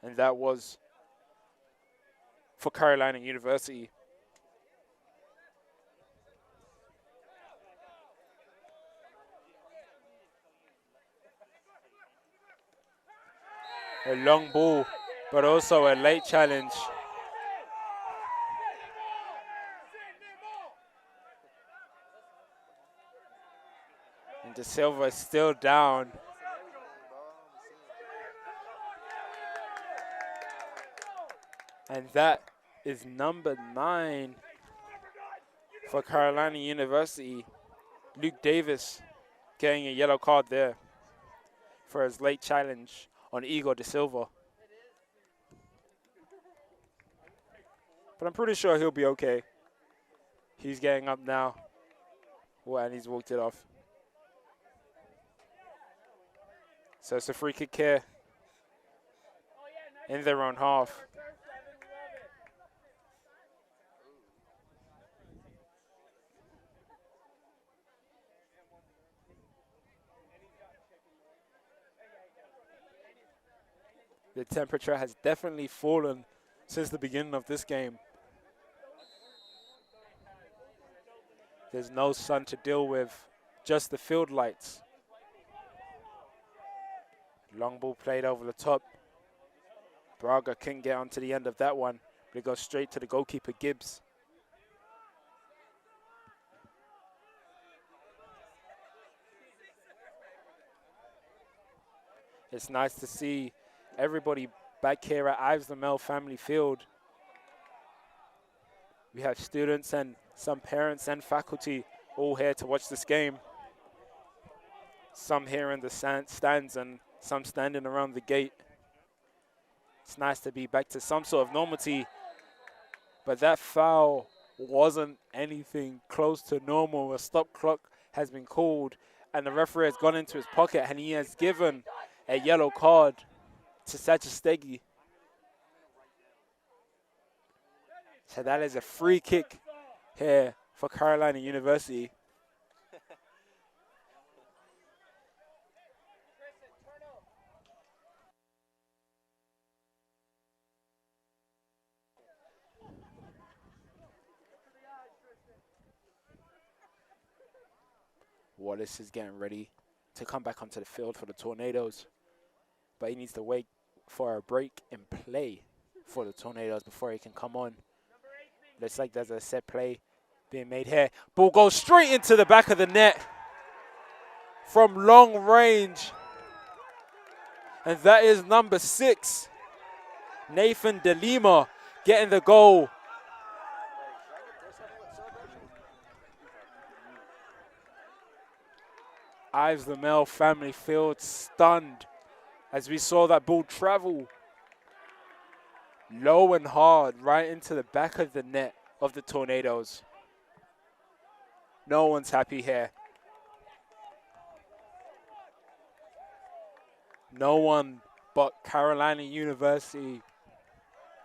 and that was for Carolina University. A long ball, but also a late challenge. And De Silva is still down. And that is number 9 for Carolina University. Luke Davis getting a yellow card there for his late challenge on Igor De Silva. But I'm pretty sure he'll be okay. He's getting up now. Oh, and he's walked it off. So it's a free kick here in their own half. The temperature has definitely fallen since the beginning of this game. There's no sun to deal with, just the field lights. Long ball played over the top. Braga couldn't get onto the end of that one, but it goes straight to the goalkeeper, Gibbs. It's nice to see everybody back here at Ives Lamel Family Field. We have students and some parents and faculty all here to watch this game. Some here in the stands and some standing around the gate. It's nice to be back to some sort of normality, but that foul wasn't anything close to normal. A stop clock has been called, and the referee has gone into his pocket, and he has given a yellow card to Sachistegi. So that is a free kick here for Carolina University. Wallace is getting ready to come back onto the field for the Tornadoes, but he needs to wait for a break in play for the Tornadoes before he can come on. Looks like there's a set play being made here. Ball goes straight into the back of the net from long range. And that is number 6, Nathan De Lima, getting the goal. Ives Lamel Family Field stunned as we saw that ball travel low and hard right into the back of the net of the Tornadoes. No one's happy here. No one but Carolina University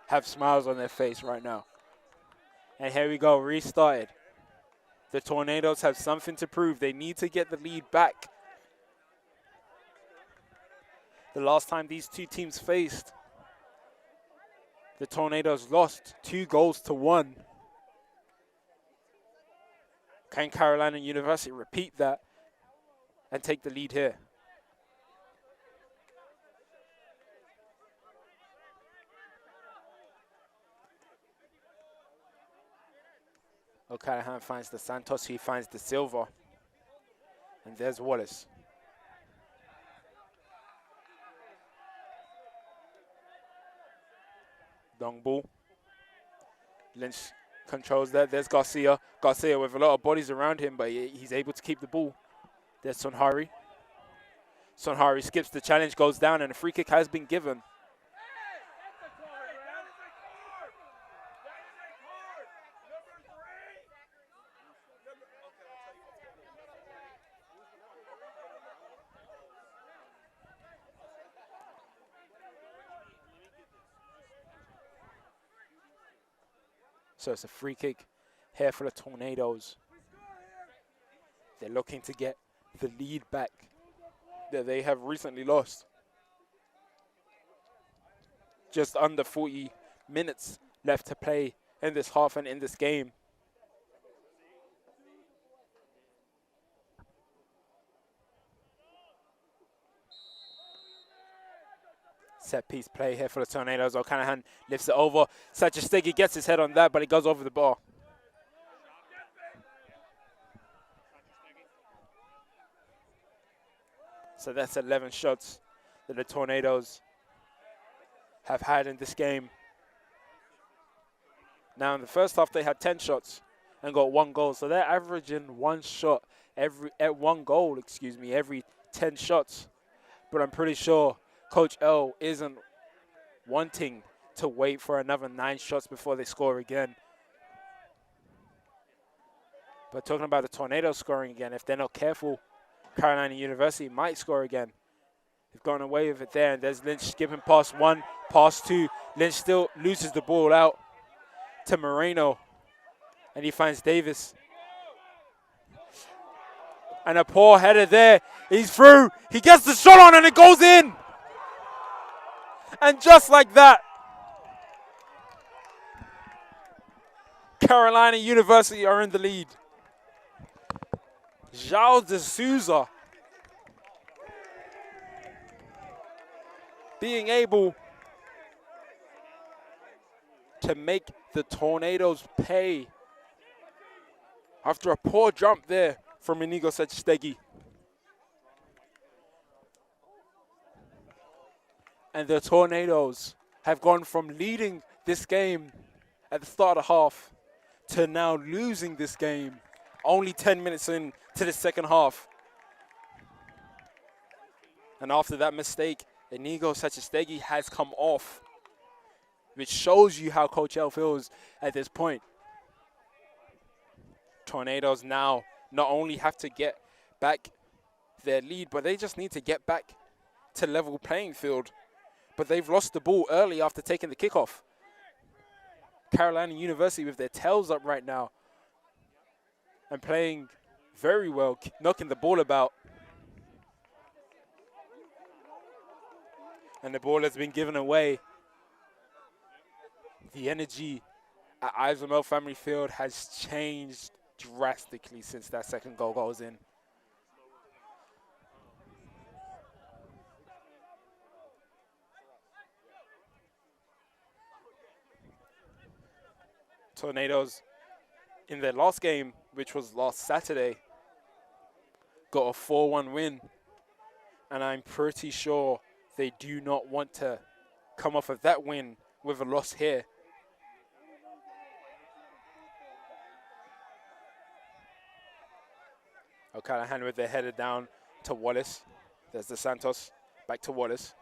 have smiles on their face right now. And here we go, restarted. The Tornadoes have something to prove. They need to get the lead back. The last time these two teams faced, the Tornadoes lost 2-1. Can Carolina University repeat that and take the lead here? O'Callaghan finds the Santos, he finds the Silva. And there's Wallace. Long ball. Lynch controls that. There's Garcia. Garcia with a lot of bodies around him, but he's able to keep the ball. There's Sonhari. Sonhari skips the challenge, goes down, and a free kick has been given. So it's a free kick here for the Tornadoes. They're looking to get the lead back that they have recently lost. Just under 40 minutes left to play in this half and in this game. Set piece play here for the Tornadoes. O'Callaghan lifts it over. Sajistegi gets his head on that, but it goes over the bar. So that's 11 shots that the Tornadoes have had in this game. Now in the first half they had 10 shots and got 1 goal. So they're averaging 1 shot one goal, every 10 shots. But I'm pretty sure Coach L isn't wanting to wait for another 9 shots before they score again. But talking about the Tornadoes scoring again, if they're not careful, Carolina University might score again. They've gone away with it there, and there's Lynch skipping past 1, past 2. Lynch still loses the ball out to Moreno, and he finds Davis. And a poor header there. He's through. He gets the shot on, and it goes in. And just like that, Carolina University are in the lead. João de Souza being able to make the Tornadoes pay after a poor jump there from Inigo Sajistegi. And the Tornadoes have gone from leading this game at the start of the half to now losing this game only 10 minutes in to the second half. And after that mistake, Inigo Sajistegi has come off, which shows you how Coach L feels at this point. Tornadoes now not only have to get back their lead, but they just need to get back to level playing field. But they've lost the ball early after taking the kickoff. Carolina University with their tails up right now and playing very well, knocking the ball about. And the ball has been given away. The energy at Isomel Family Field has changed drastically since that second goal goes in. Tornadoes in their last game, which was last Saturday, got a 4-1 win. And I'm pretty sure they do not want to come off of that win with a loss here. O'Callaghan with their header down to Wallace. There's the Santos, back to Wallace.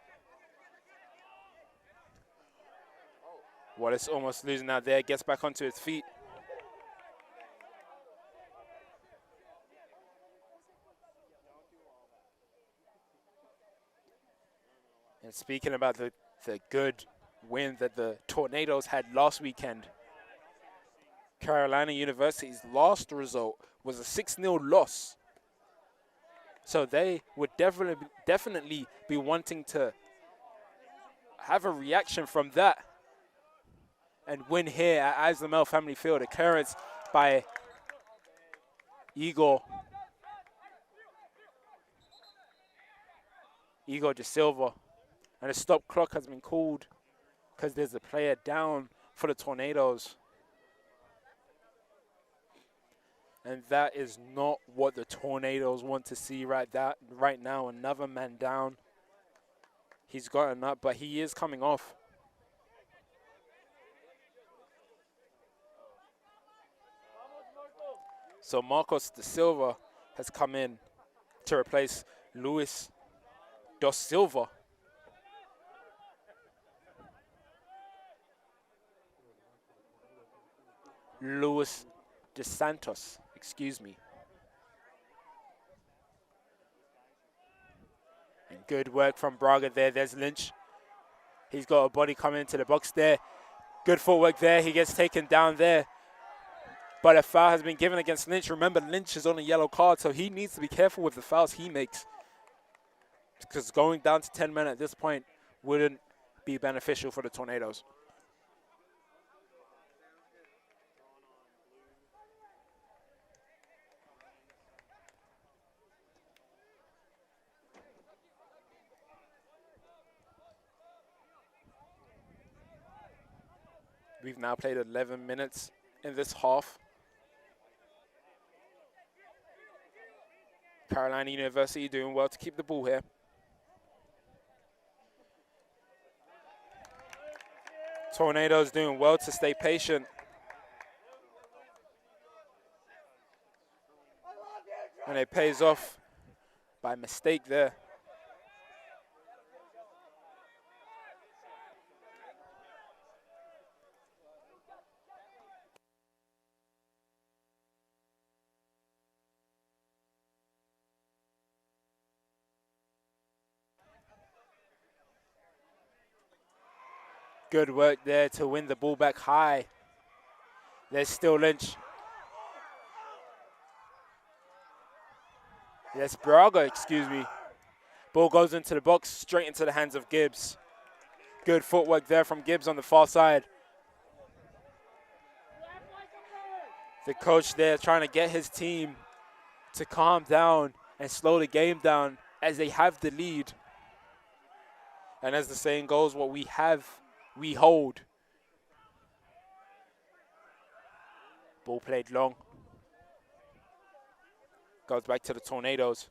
Wallace almost losing out there, gets back onto his feet. And speaking about the good win that the Tornadoes had last weekend, Carolina University's last result was a 6-0 loss. So they would definitely be wanting to have a reaction from that and win here at Isomel Family Field. A clearance by Igor de Silva. And a stop clock has been called because there's a player down for the Tornadoes. And that is not what the Tornadoes want to see right now. Another man down. He's gotten up, but he is coming off. So Marcos da Silva has come in to replace Luis da Silva. Luis de Santos, excuse me. And good work from Braga there. There's Lynch. He's got a body coming into the box there. Good footwork there. He gets taken down there. But a foul has been given against Lynch. Remember, Lynch is on a yellow card, so he needs to be careful with the fouls he makes. Because going down to 10 men at this point wouldn't be beneficial for the Tornadoes. We've now played 11 minutes in this half. Carolina University doing well to keep the ball here. Tornadoes doing well to stay patient. And it pays off by mistake there. Good work there to win the ball back high. There's still Lynch. There's Braga, excuse me. Ball goes into the box, straight into the hands of Gibbs. Good footwork there from Gibbs on the far side. The coach there trying to get his team to calm down and slow the game down as they have the lead. And as the saying goes, what we have, we hold. Ball played long. Goes back to the Tornadoes.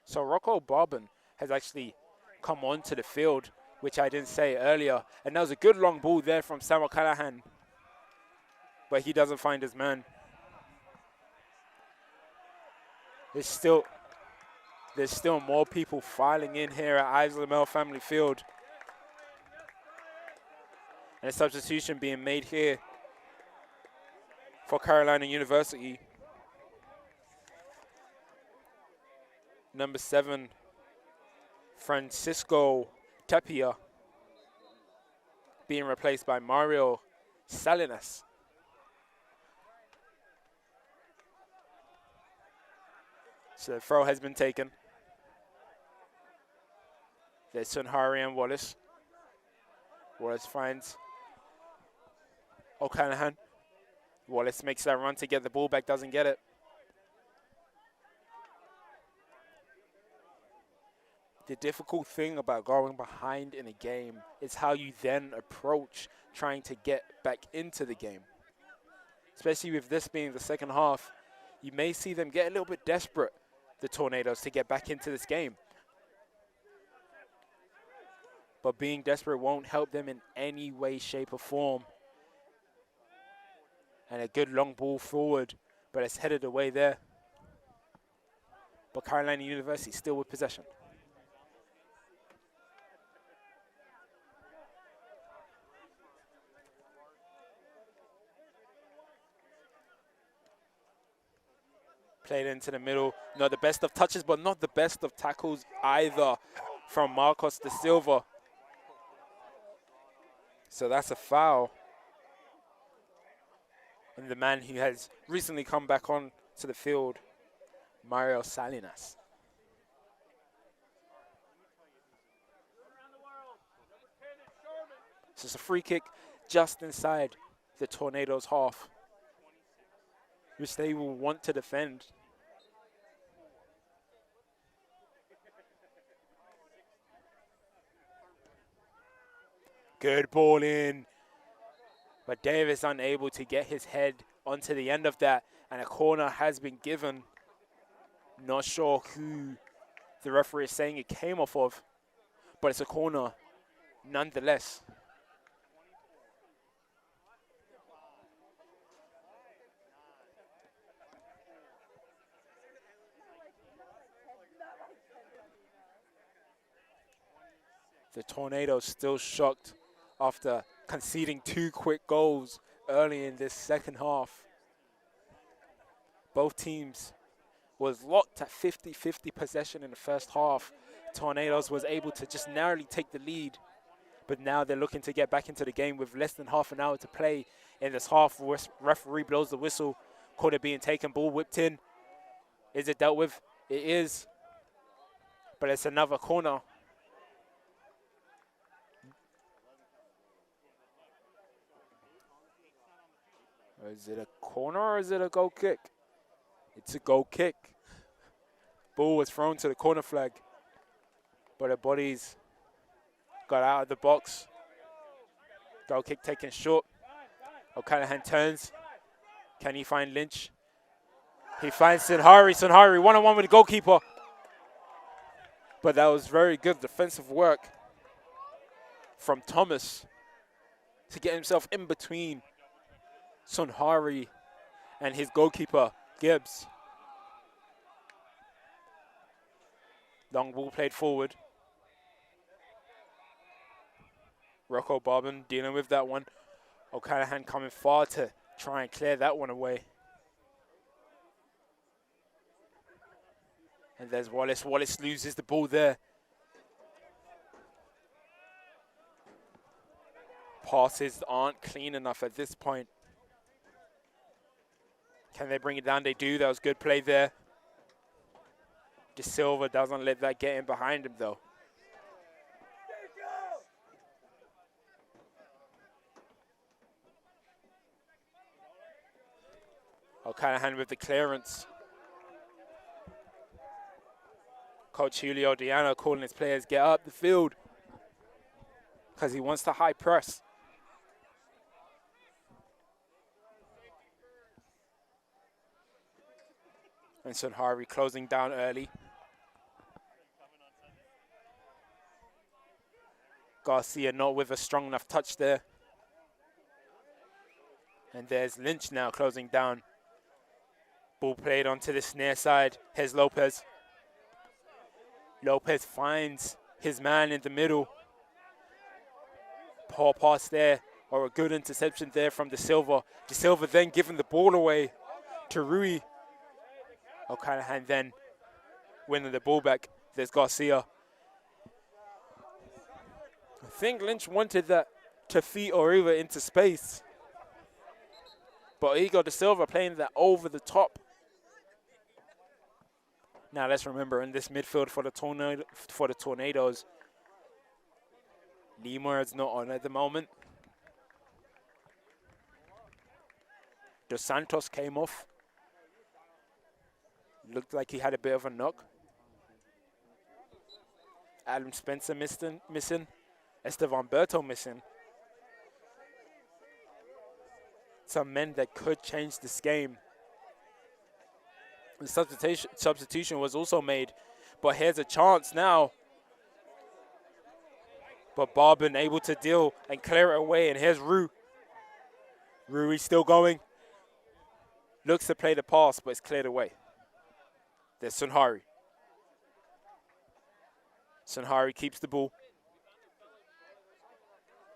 So Rocco Bobbin has actually come onto the field, which I didn't say earlier. And that was a good long ball there from Samuel Callahan. But he doesn't find his man. There's still more people filing in here at Isla Mel Family Field. And a substitution being made here for Carolina University. Number 7, Francisco Tapia, being replaced by Mario Salinas. So the throw has been taken. There's Sunhari and Wallace. Wallace finds O'Callaghan. Wallace makes that run to get the ball back, doesn't get it. The difficult thing about going behind in a game is how you then approach trying to get back into the game. Especially with this being the second half, you may see them get a little bit desperate, the Tornadoes, to get back into this game. But being desperate won't help them in any way, shape, or form. And a good long ball forward, but it's headed away there. But Carolina University still with possession. Played into the middle. Not the best of touches, but not the best of tackles either from Marcos da Silva. So that's a foul. And the man who has recently come back on to the field, Mario Salinas. So it's a free kick just inside the Tornadoes' half, which they will want to defend. Good ball in. But Davis unable to get his head onto the end of that, and a corner has been given. Not sure who the referee is saying it came off of, but it's a corner nonetheless. The Tornadoes still shocked after conceding 2 quick goals early in this second half. Both teams was locked at 50-50 possession in the first half. Tornadoes was able to just narrowly take the lead, but now they're looking to get back into the game with less than half an hour to play in this half. Referee blows the whistle, corner being taken, ball whipped in. Is it dealt with? It is, but it's another corner. Is it a corner or is it a goal kick? It's a goal kick. Ball was thrown to the corner flag, but the bodies got out of the box. Goal kick taken short. O'Callaghan turns. Can he find Lynch? He finds Sunhari. Sunhari one-on-one with the goalkeeper. But that was very good defensive work from Thomas to get himself in between Sunhari and his goalkeeper, Gibbs. Long ball played forward. Rocco Bobbin dealing with that one. O'Callaghan coming far to try and clear that one away. And there's Wallace. Wallace loses the ball there. Passes aren't clean enough at this point. Can they bring it down? They do. That was good play there. De Silva doesn't let that get in behind him, though. O'Callaghan with the clearance. Coach Julio Diano calling his players, get up the field, because he wants to high press. And Sunhari closing down early. Garcia not with a strong enough touch there. And there's Lynch now closing down. Ball played onto this near side. Here's Lopez. Lopez finds his man in the middle. Poor pass there, or a good interception there from De Silva. De Silva then giving the ball away to Rui. O'Callaghan then winning the ball back. There's Garcia. I think Lynch wanted that to feed Oriva into space, but Igor De Silva playing that over the top. Now let's remember, in this midfield for the Tornadoes, Lima is not on at the moment. Dos Santos came off. Looked like he had a bit of a knock. Adam Spencer missing. Estevan Berto missing. Some men that could change this game. The substitution was also made, but here's a chance now. But Barbin able to deal and clear it away, and here's Rui. Rui still going. Looks to play the pass, but it's cleared away. There's Sunhari. Sunhari keeps the ball.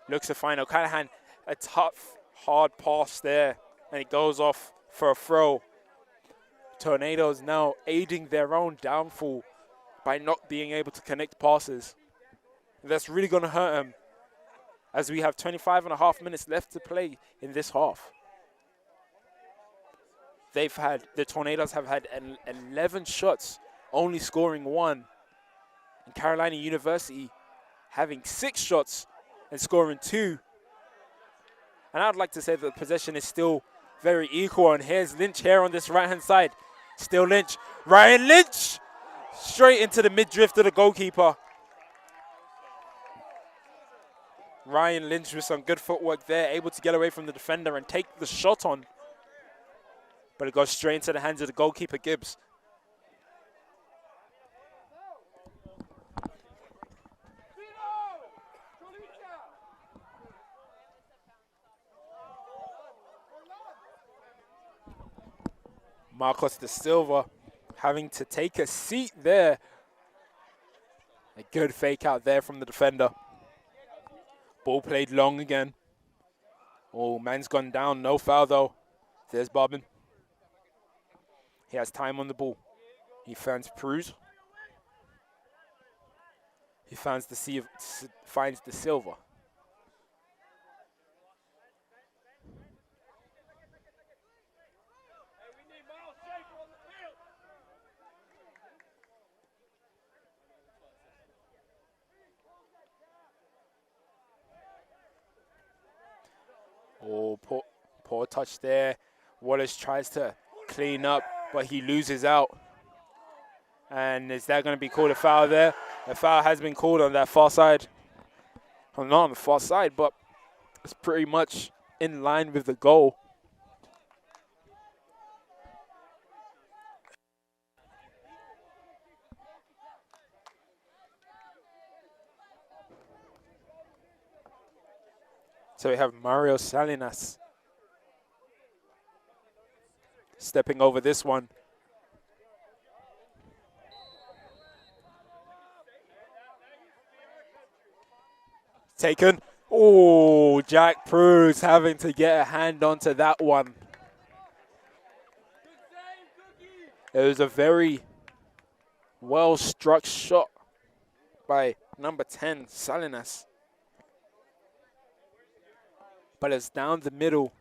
Looks to find O'Callaghan. A tough, hard pass there, and it goes off for a throw. Tornadoes now aiding their own downfall by not being able to connect passes. That's really going to hurt them, as we have 25.5 minutes left to play in this half. The Tornadoes have had 11 shots, only scoring 1. And Carolina University having 6 shots and scoring 2. And I'd like to say that the possession is still very equal. And here's Lynch here on this right-hand side. Still Lynch. Ryan Lynch! Straight into the mid-drift of the goalkeeper. Ryan Lynch with some good footwork there, able to get away from the defender and take the shot on. But it goes straight into the hands of the goalkeeper, Gibbs. Marcos de Silva having to take a seat there. A good fake out there from the defender. Ball played long again. Oh, man's gone down. No foul, though. There's Bobbin. He has time on the ball. He finds Cruz. He finds the Silva. Oh, poor touch there. Wallace tries to clean up, but he loses out. And is that going to be called a foul there? A foul has been called on that far side. Well, not on the far side, but it's pretty much in line with the goal. So we have Mario Salinas stepping over this one. Taken. Oh, Jack Cruz having to get a hand onto that one. It was a very well-struck shot by number 10, Salinas. But it's down the middle.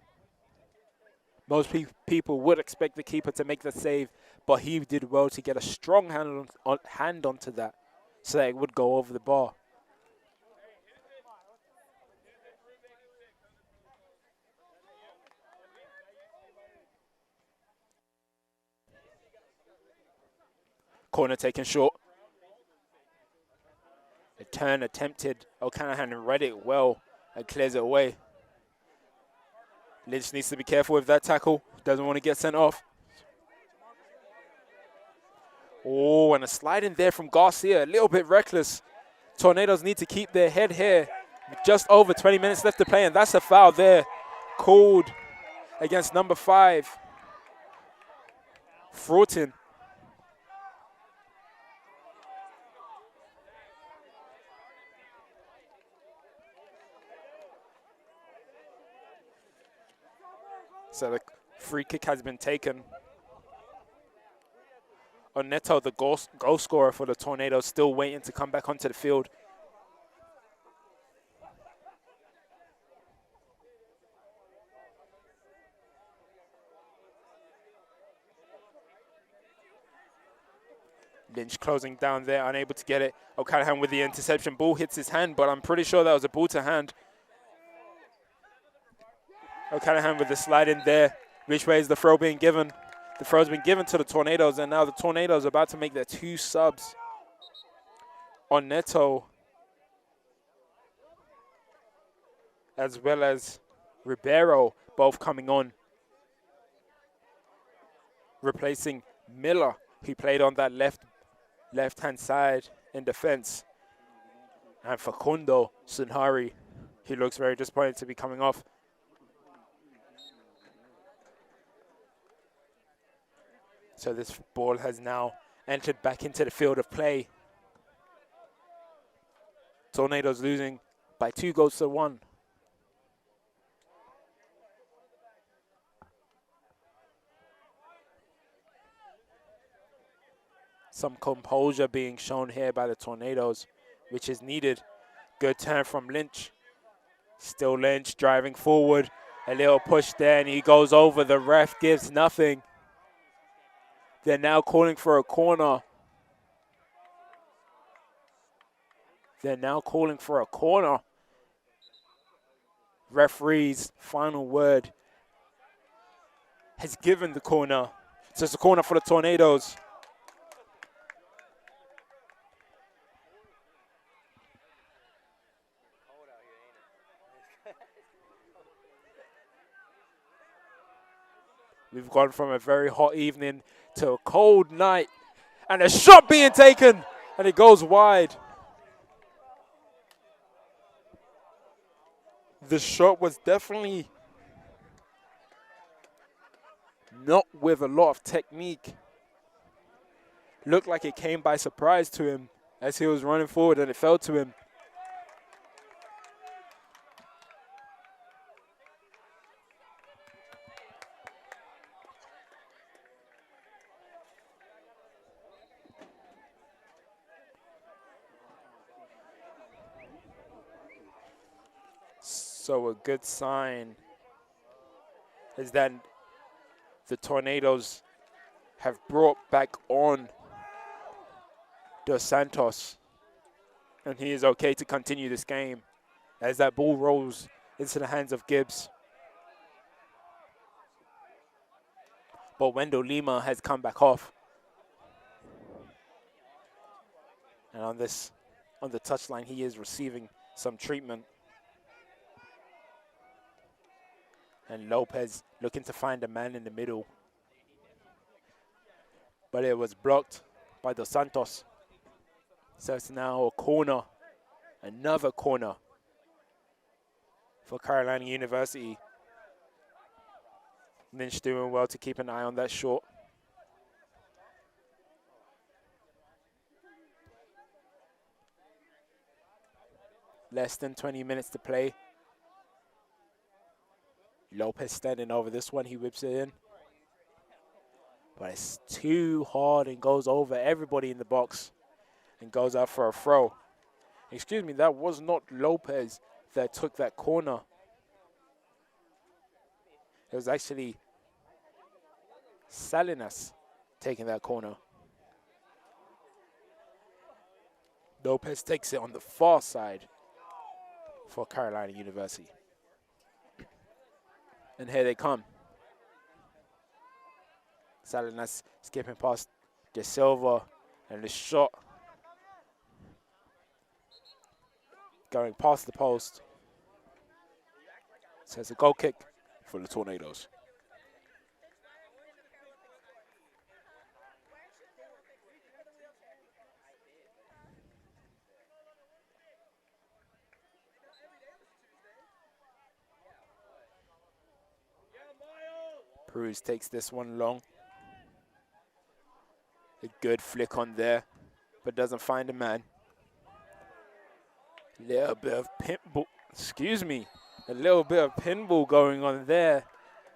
Most people would expect the keeper to make the save, but he did well to get a strong hand onto that so that it would go over the bar. Corner taken short. A turn attempted. O'Callaghan read it well and clears it away. Lynch needs to be careful with that tackle. Doesn't want to get sent off. Oh, and a slide in there from Garcia. A little bit reckless. Tornadoes need to keep their head here. Just over 20 minutes left to play, and that's a foul there. Called against number 5, Fruitin. So the free kick has been taken. Oneto, the goal scorer for the Tornadoes, still waiting to come back onto the field. Lynch closing down there, unable to get it. O'Callaghan with the interception. Ball hits his hand, but I'm pretty sure that was a ball to hand. O'Callaghan with the slide in there. Which way is the throw being given? The throw's been given to the Tornadoes, and now the Tornadoes are about to make their 2 subs. Oneto, as well as Ribeiro, both coming on. Replacing Miller, who played on that left-hand side in defense. And Facundo Sunhari, he looks very disappointed to be coming off. So this ball has now entered back into the field of play. Tornadoes losing by 2-1. Some composure being shown here by the Tornadoes, which is needed. Good turn from Lynch. Still Lynch driving forward. A little push there, and he goes over. The ref gives nothing. They're now calling for a corner. Referee's final word has given the corner. So it's a corner for the Tornadoes. We've gone from a very hot evening to a cold night. And a shot being taken. And it goes wide. The shot was definitely not with a lot of technique. Looked like it came by surprise to him as he was running forward and it fell to him. So a good sign is that the Tornadoes have brought back on Dos Santos, and he is okay to continue this game as that ball rolls into the hands of Gibbs. But Wendell Lima has come back off. And on the touchline, he is receiving some treatment. And Lopez looking to find a man in the middle. But it was blocked by Dos Santos. So it's now a corner, another corner for Carolina University. Lynch doing well to keep an eye on that short. Less than 20 minutes to play. Lopez standing over this one, he whips it in. But it's too hard and goes over everybody in the box and goes out for a throw. Excuse me, that was not Lopez that took that corner. It was actually Salinas taking that corner. Lopez takes it on the far side for Carolina University. And here they come. Salinas skipping past De Silva, and the shot going past the post. So it's a goal kick for the Tornadoes. Cruz takes this one long. A good flick on there, but doesn't find a man. Little bit of pinball, a little bit of pinball going on there,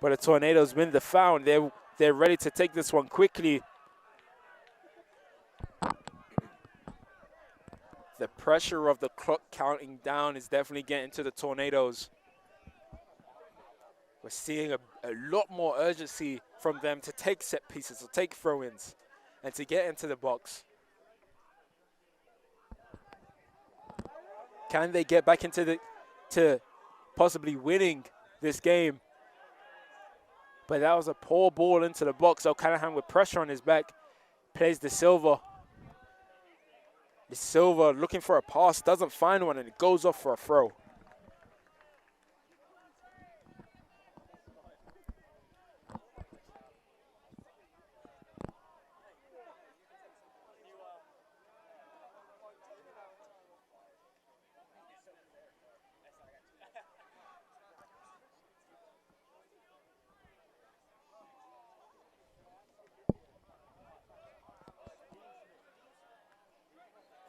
but the Tornadoes win the foul. They're ready to take this one quickly. The pressure of the clock counting down is definitely getting to the Tornadoes. We're seeing a lot more urgency from them to take set pieces, to take throw-ins, and to get into the box. Can they get back into to possibly winning this game? But that was a poor ball into the box. O'Callaghan with pressure on his back plays De Silva. De Silva looking for a pass, doesn't find one, and it goes off for a throw.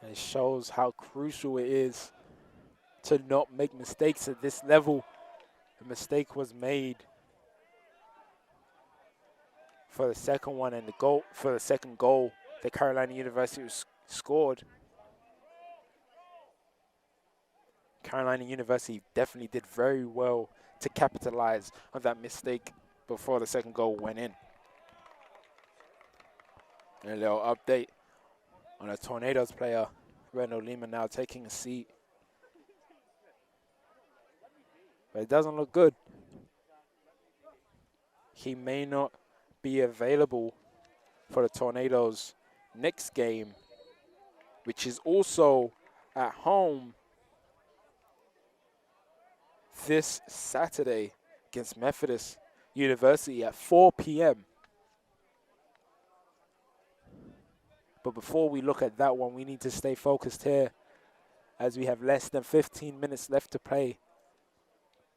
And it shows how crucial it is to not make mistakes at this level. A mistake was made for the second one, and for the second goal that Carolina University scored. Carolina University definitely did very well to capitalize on that mistake before the second goal went in. And a little update on a Tornadoes player, Wendell Lima, now taking a seat. But it doesn't look good. He may not be available for the Tornadoes' next game, which is also at home this Saturday against Methodist University at 4 p.m. But before we look at that one, we need to stay focused here as we have less than 15 minutes left to play.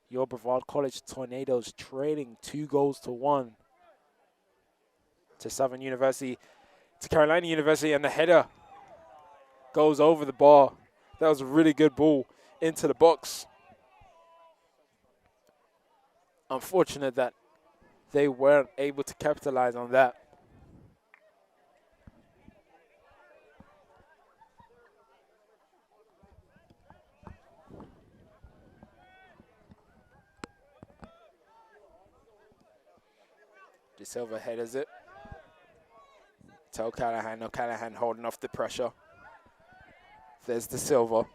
Your Brevard College Tornadoes trailing 2-1 to Southern University, to Carolina University, and the header goes over the bar. That was a really good ball into the box. Unfortunate that they weren't able to capitalize on that. De Silva headers it. To O'Callaghan. O'Callaghan holding off the pressure. There's De Silva.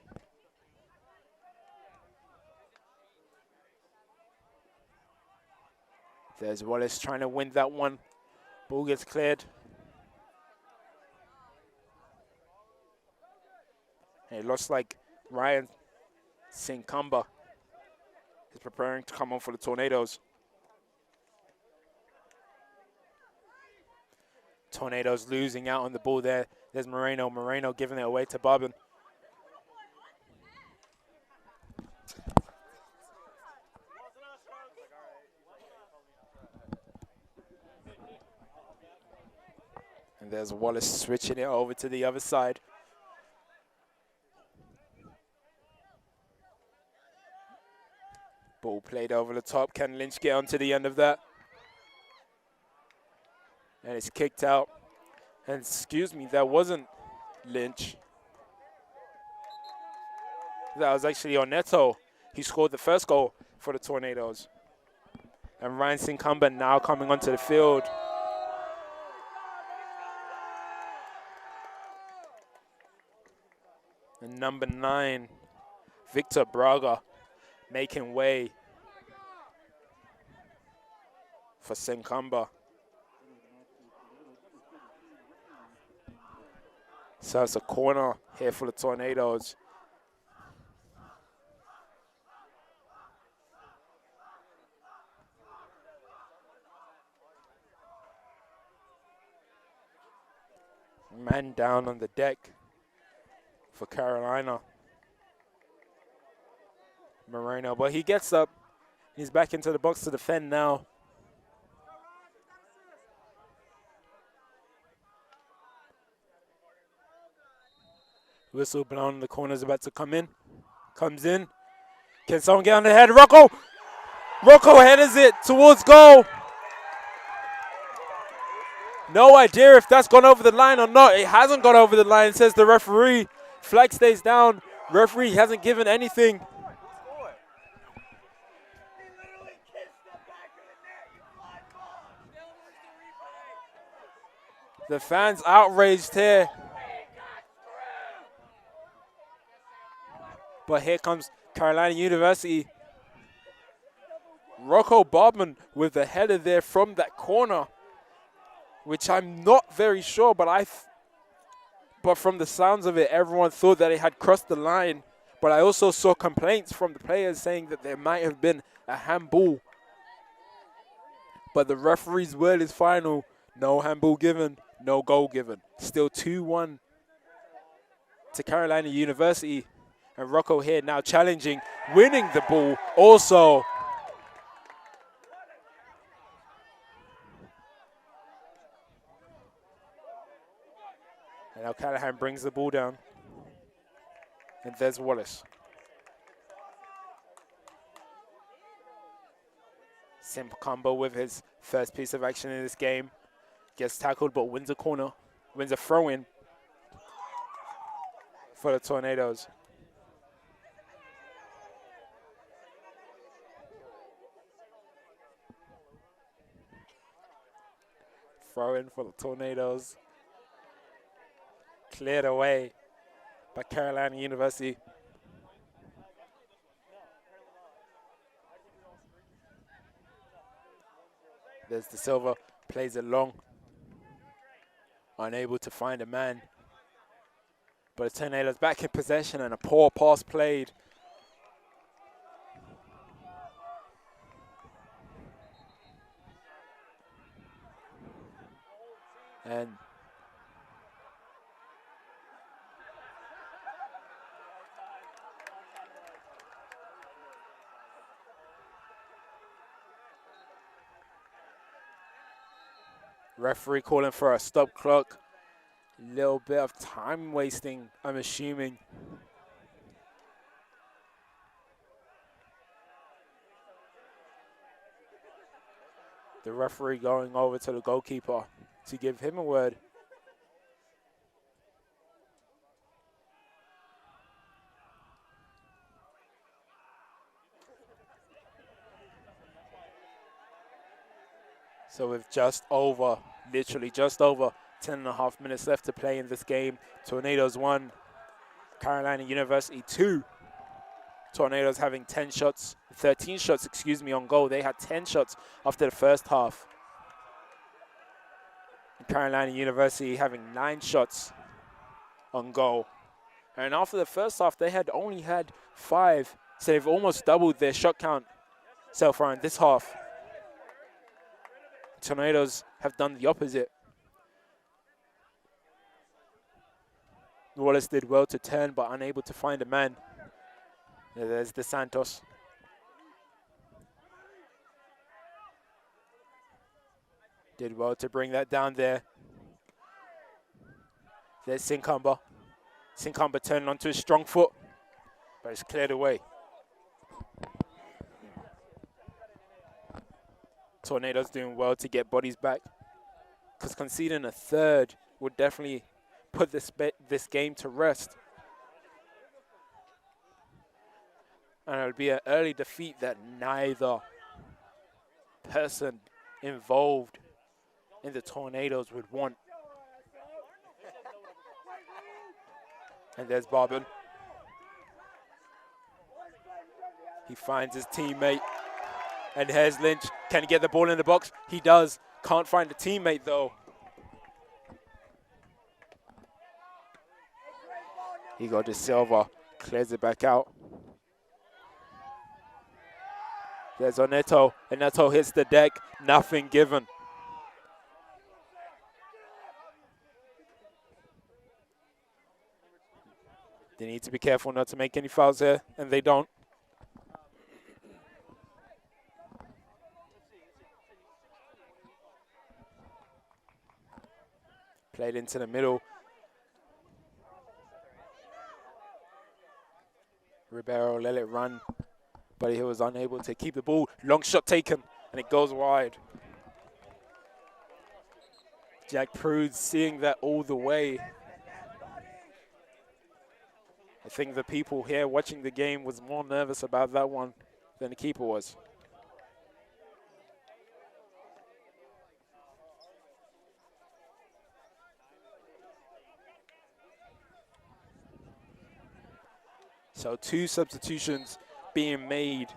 There's Wallace trying to win that one. Ball gets cleared. And it looks like Ryan Sinkamba is preparing to come on for the Tornadoes. Tornadoes losing out on the ball there. There's Moreno. Moreno giving it away to Bobbin. And there's Wallace switching it over to the other side. Ball played over the top. Can Lynch get onto the end of that? And it's kicked out. And excuse me, that wasn't Lynch. That was actually Oneto. He scored the first goal for the Tornadoes. And Ryan Sinkamba now coming onto the field. And number 9, Victor Braga, making way for Sinkamba. So it's a corner here for the Tornadoes. Man down on the deck for Carolina. Moreno, but he gets up. He's back into the box to defend now. Whistle blown, the corner's about to come in. Comes in. Can someone get on the head? Rocco! Rocco headers it towards goal. No idea if that's gone over the line or not. It hasn't gone over the line, says the referee. Flag stays down. Referee hasn't given anything. The fans outraged here. But here comes Carolina University. Rocco Bobman with the header there from that corner, which I'm not very sure, but from the sounds of it, everyone thought that it had crossed the line. But I also saw complaints from the players saying that there might have been a handball. But the referee's word is final. No handball given, no goal given. Still 2-1 to Carolina University. And Rocco here now challenging, winning the ball also. And now Callahan brings the ball down. And there's Wallace. Simple combo with his first piece of action in this game. Gets tackled but wins a corner. Wins a throw-in for the Tornadoes. Throw in for the Tornadoes. Cleared away by Carolina University. There's De Silva, plays it long. Unable to find a man. But the Tornadoes back in possession and a poor pass played. And Referee calling for a stop clock. Little bit of time wasting, I'm assuming. The referee going over to the goalkeeper to give him a word. So with literally just over 10.5 minutes left to play in this game, Tornadoes 1, Carolina University 2. Tornadoes having 13 shots, on goal. They had 10 shots after the first half. Carolina University having 9 shots on goal. And after the first half, they had only had 5. So they've almost doubled their shot count so far in this half. Tornadoes have done the opposite. Wallace did well to turn, but unable to find a man. There's De Santos. Did well to bring that down there. There's Sinkamba. Sinkamba turning onto his strong foot, but it's cleared away. Tornadoes doing well to get bodies back, because conceding a third would definitely put this game to rest. And it would be an early defeat that neither person involved in the Tornadoes would want. And there's Barbin. He finds his teammate. And here's Lynch. Can he get the ball in the box? He does. Can't find the teammate, though. He got De Silva. Clears it back out. There's Oneto. Oneto hits the deck. Nothing given. They need to be careful not to make any fouls here, and they don't. Played into the middle. Ribeiro let it run, but he was unable to keep the ball. Long shot taken, and it goes wide. Jack Prudes seeing that all the way. I think the people here watching the game was more nervous about that one than the keeper was. So 2 substitutions being made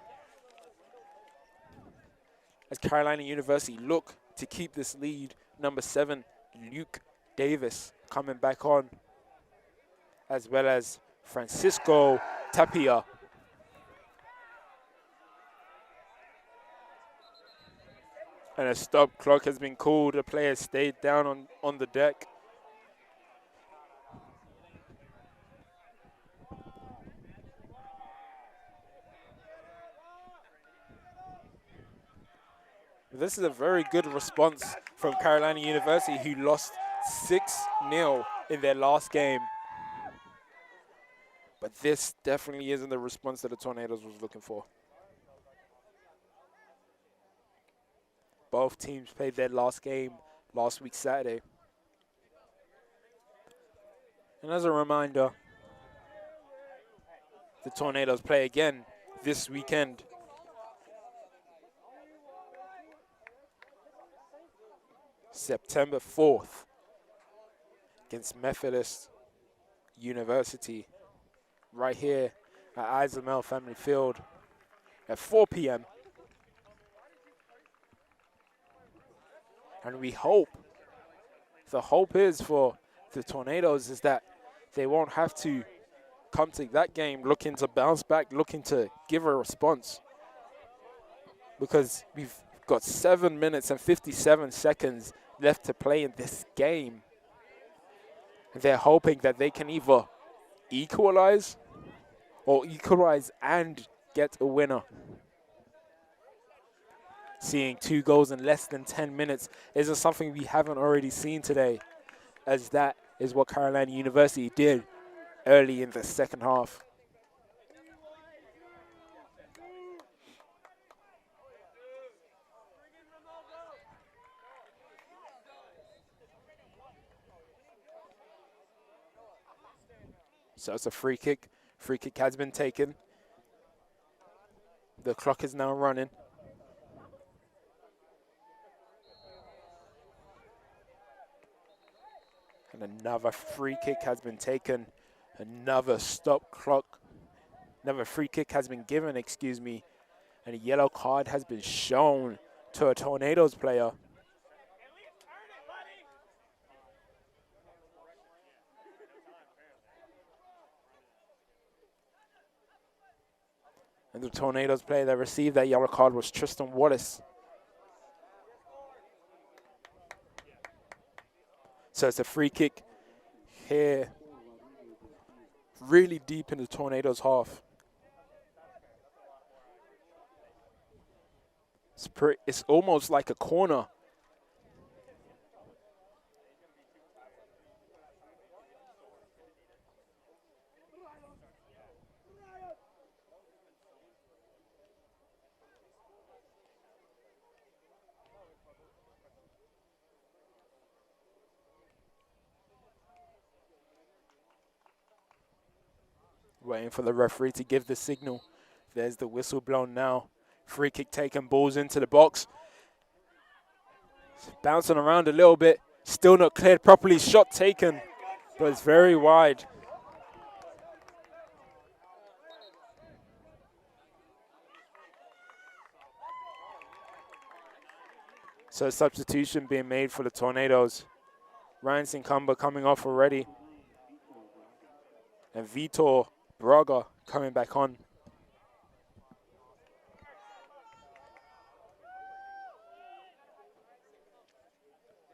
as Carolina University look to keep this lead. Number 7, Luke Davis coming back on, as well as Francisco Tapia. And a stop clock has been called. The player stayed down on the deck. This is a very good response from Carolina University, who lost 6-0 in their last game. But this definitely isn't the response that the Tornadoes was looking for. Both teams played their last game last week, Saturday. And as a reminder, the Tornadoes play again this weekend. September 4th against Methodist University right here at Eisenmel Family Field at 4 p.m. And we hope, the hope is for the Tornadoes is that they won't have to come to that game looking to bounce back, looking to give a response. Because we've got 7 minutes and 57 seconds left to play in this game. They're hoping that they can either equalize or equalize and get a winner. Seeing 2 goals in less than 10 minutes isn't something we haven't already seen today, as that is what Carolina University did early in the second half. So it's a free kick. Free kick has been taken. The clock is now running. And another free kick has been taken. Another stop clock. Another free kick has been given, excuse me. And a yellow card has been shown to a Tornadoes player. And the Tornadoes player that received that yellow card was Tristan Wallace. So it's a free kick here, really deep in the Tornadoes' half. It's almost like a corner. Waiting for the referee to give the signal. There's the whistle blown now. Free kick taken, balls into the box. It's bouncing around a little bit. Still not cleared properly. Shot taken, but it's very wide. So a substitution being made for the Tornadoes. Ryan Sinkamba coming off already. And Vitor Braga coming back on.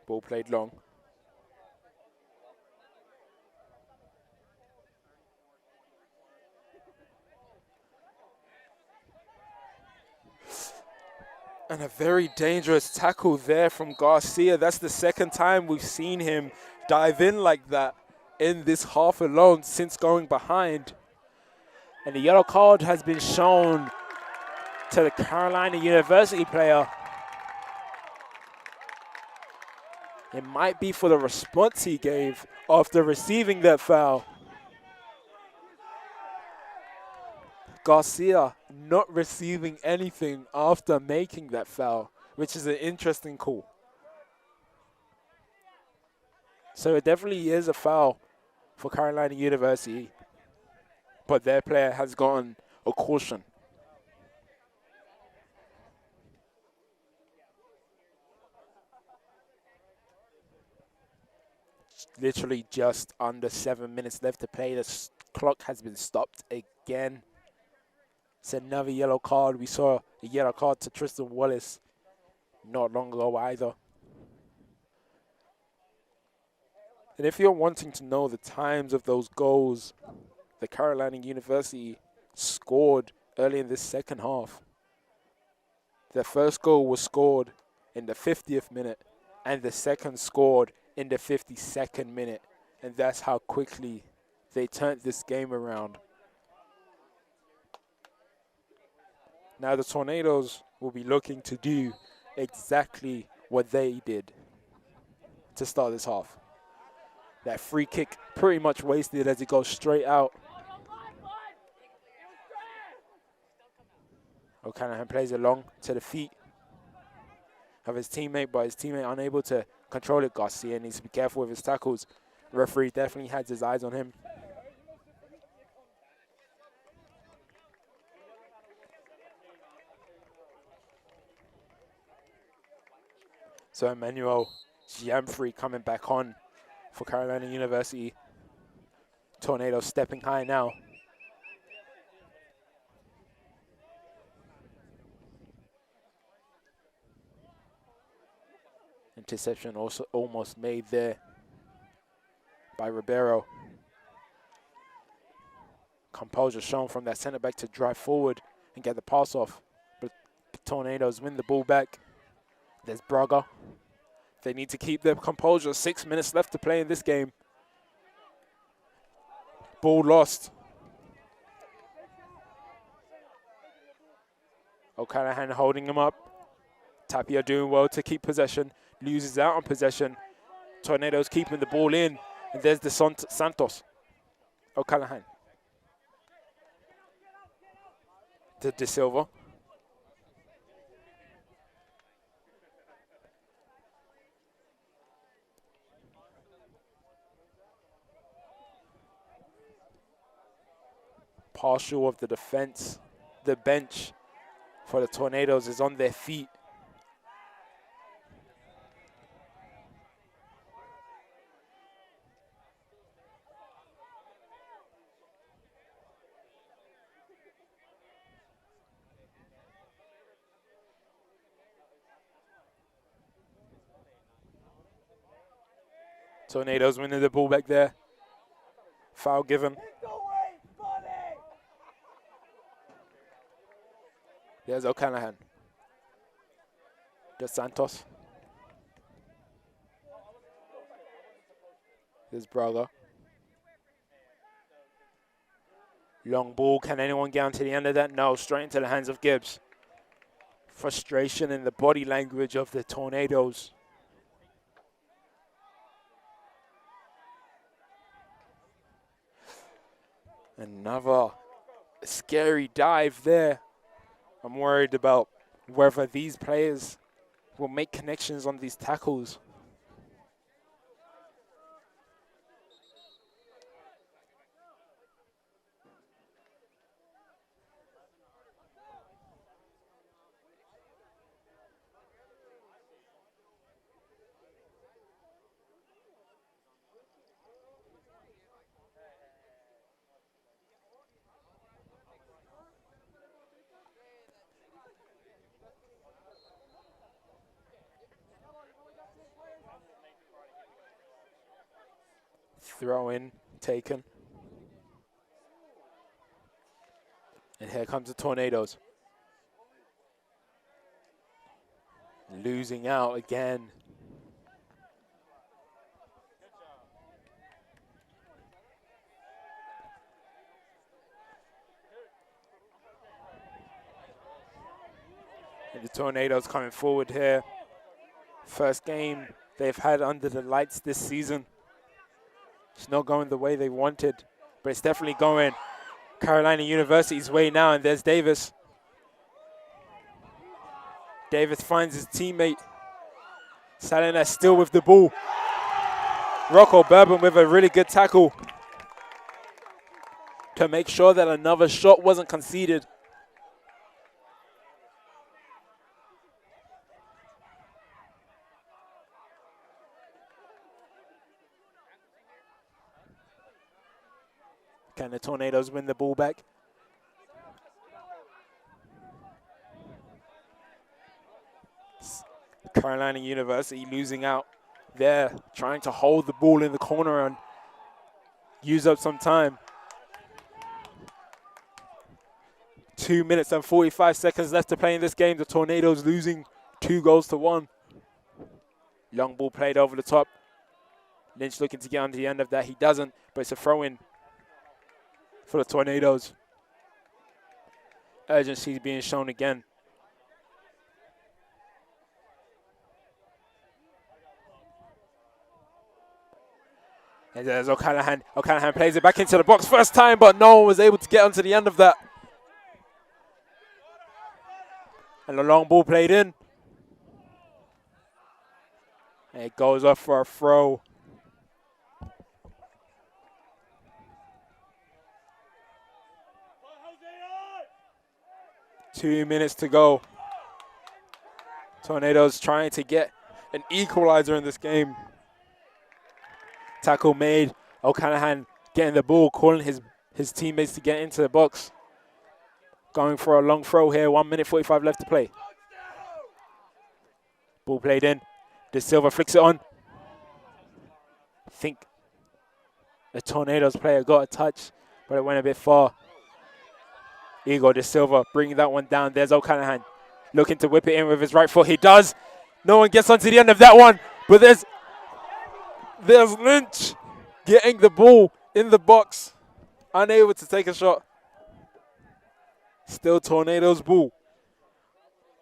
Ball played long. And a very dangerous tackle there from Garcia. That's the second time we've seen him dive in like that in this half alone since going behind. And the yellow card has been shown to the Carolina University player. It might be for the response he gave after receiving that foul. Garcia not receiving anything after making that foul, which is an interesting call. So it definitely is a foul for Carolina University, but their player has gotten a caution. Literally just under 7 minutes left to play. The clock has been stopped again. It's another yellow card. We saw a yellow card to Tristan Wallace not long ago either. And if you're wanting to know the times of those goals the Carolina University scored early in this second half, the first goal was scored in the 50th minute and the second scored in the 52nd minute. And that's how quickly they turned this game around. Now the Tornadoes will be looking to do exactly what they did to start this half. That free kick pretty much wasted as it goes straight out. O'Callaghan plays it long to the feet of his teammate, but his teammate unable to control it. Garcia needs to be careful with his tackles. The referee definitely has his eyes on him. So Emmanuel Giamfrey coming back on for Carolina University. Tornadoes stepping high now. Interception also almost made there by Ribeiro. Composure shown from that centre back to drive forward and get the pass off. But Tornadoes win the ball back. There's Braga. They need to keep their composure. 6 minutes left to play in this game. Ball lost. O'Callaghan holding him up. Tapia doing well to keep possession. Loses out on possession. Tornadoes keeping the ball in. And there's the Santos. O'Callaghan. To De Silva. Partial of the defense. The bench for the Tornadoes is on their feet. Tornadoes winning the ball back there. Foul given. There's O'Callaghan. There's Santos. There's Braga. Long ball. Can anyone get onto the end of that? No. Straight into the hands of Gibbs. Frustration in the body language of the Tornadoes. Another scary dive there. I'm worried about whether these players will make connections on these tackles. Throw in, taken. And here comes the Tornadoes. Losing out again. And the Tornadoes coming forward here. First game they've had under the lights this season. It's not going the way they wanted, but it's definitely going Carolina University's way now, and there's Davis. Davis finds his teammate. Salinas still with the ball. Rocco Bourbon with a really good tackle to make sure that another shot wasn't conceded. Can the Tornadoes win the ball back? Carolina University losing out there, trying to hold the ball in the corner and use up some time. 2 minutes and 45 seconds left to play in this game. The Tornadoes losing 2-1. Long ball played over the top. Lynch looking to get on the end of that. He doesn't, but it's a throw-in for the Tornadoes. Urgency being shown again. And there's O'Callaghan. O'Callaghan plays it back into the box first time, but no one was able to get onto the end of that. And the long ball played in. And it goes up for a throw. Two minutes to go. Tornadoes trying to get an equalizer in this game. Tackle made. O'Callaghan getting the ball, calling his teammates to get into the box. Going for a long throw here. 1 minute 45 left to play. Ball played in. De Silva flicks it on. I think the Tornadoes player got a touch, but it went a bit far. Igor De Silva bringing that one down. There's O'Callaghan. Looking to whip it in with his right foot. He does. No one gets onto the end of that one. But there's Lynch getting the ball in the box. Unable to take a shot. Still Tornadoes ball.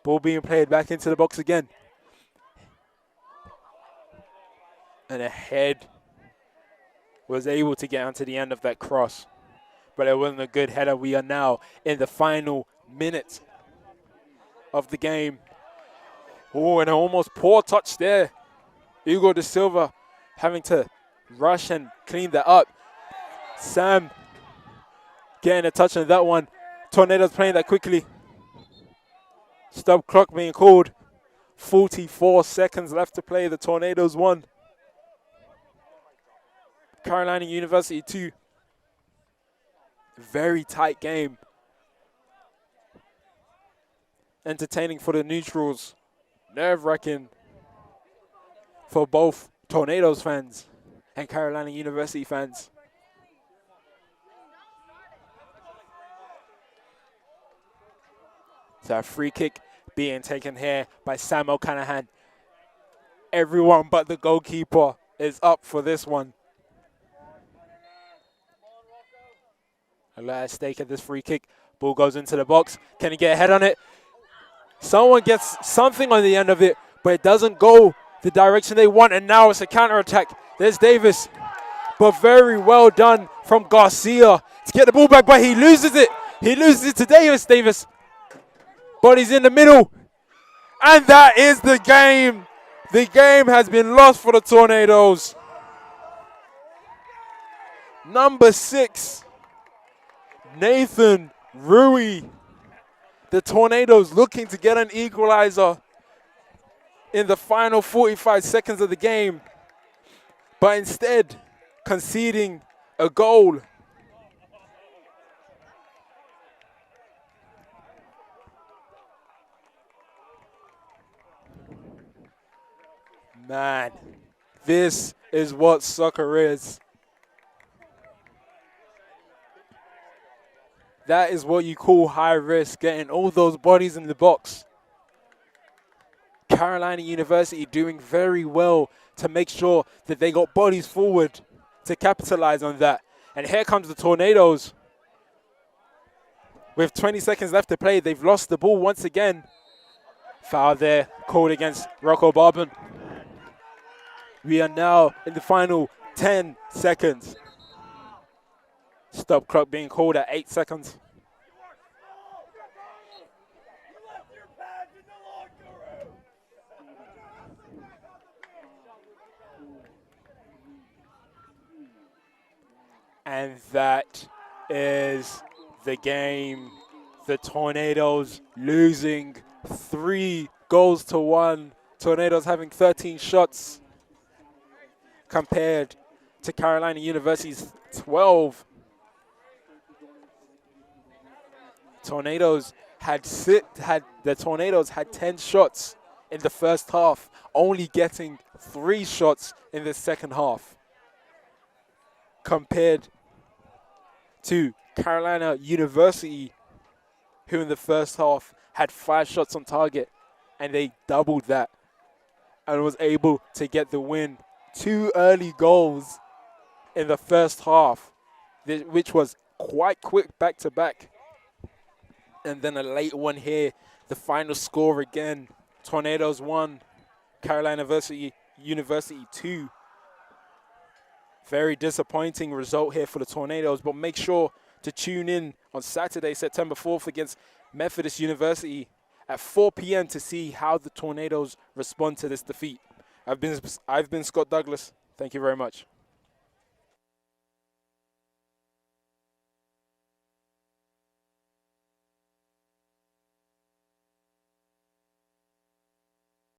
Ball being played back into the box again. And a head was able to get onto the end of that cross. But it wasn't a good header. We are now in the final minute of the game. Oh, and an almost poor touch there. Hugo de Silva having to rush and clean that up. Sam getting a touch on that one. Tornadoes playing that quickly. Stop clock being called. 44 seconds left to play. The Tornadoes won. Carolina University 2. Very tight game. Entertaining for the neutrals. Nerve-wracking for both Tornadoes fans and Carolina University fans. So a free kick being taken here by Sam O'Callaghan. Everyone but the goalkeeper is up for this one. A lot at stake at this free kick. Ball goes into the box. Can he get a head on it? Someone gets something on the end of it, but it doesn't go the direction they want, and now it's a counter-attack. There's Davis. But very well done from Garcia to get the ball back, but he loses it. He loses it to Davis. But he's in the middle. And that is the game. The game has been lost for the Tornadoes. Number 6, Nathan Rui. The Tornadoes looking to get an equalizer in the final 45 seconds of the game, but instead conceding a goal. Man, this is what soccer is. That is what you call high risk, getting all those bodies in the box. Carolina University doing very well to make sure that they got bodies forward to capitalize on that. And here comes the Tornadoes. With 20 seconds left to play, they've lost the ball once again. Foul there, called against Rocco Barban. We are now in the final 10 seconds. Stop clock being called at 8 seconds. And that is the game. The Tornadoes losing 3-1. Tornadoes having 13 shots compared to Carolina University's 12. Tornadoes had 10 shots in the first half, only getting 3 shots in the second half, compared to Carolina University, who in the first half had 5 shots on target, and they doubled that and was able to get the win. 2 early goals in the first half, which was quite quick back-to-back. And then a late one here, the final score again. Tornadoes 1, Carolina University 2. Very disappointing result here for the Tornadoes, but make sure to tune in on Saturday, September 4th against Methodist University at 4 p.m. to see how the Tornadoes respond to this defeat. I've been Scott Douglas. Thank you very much.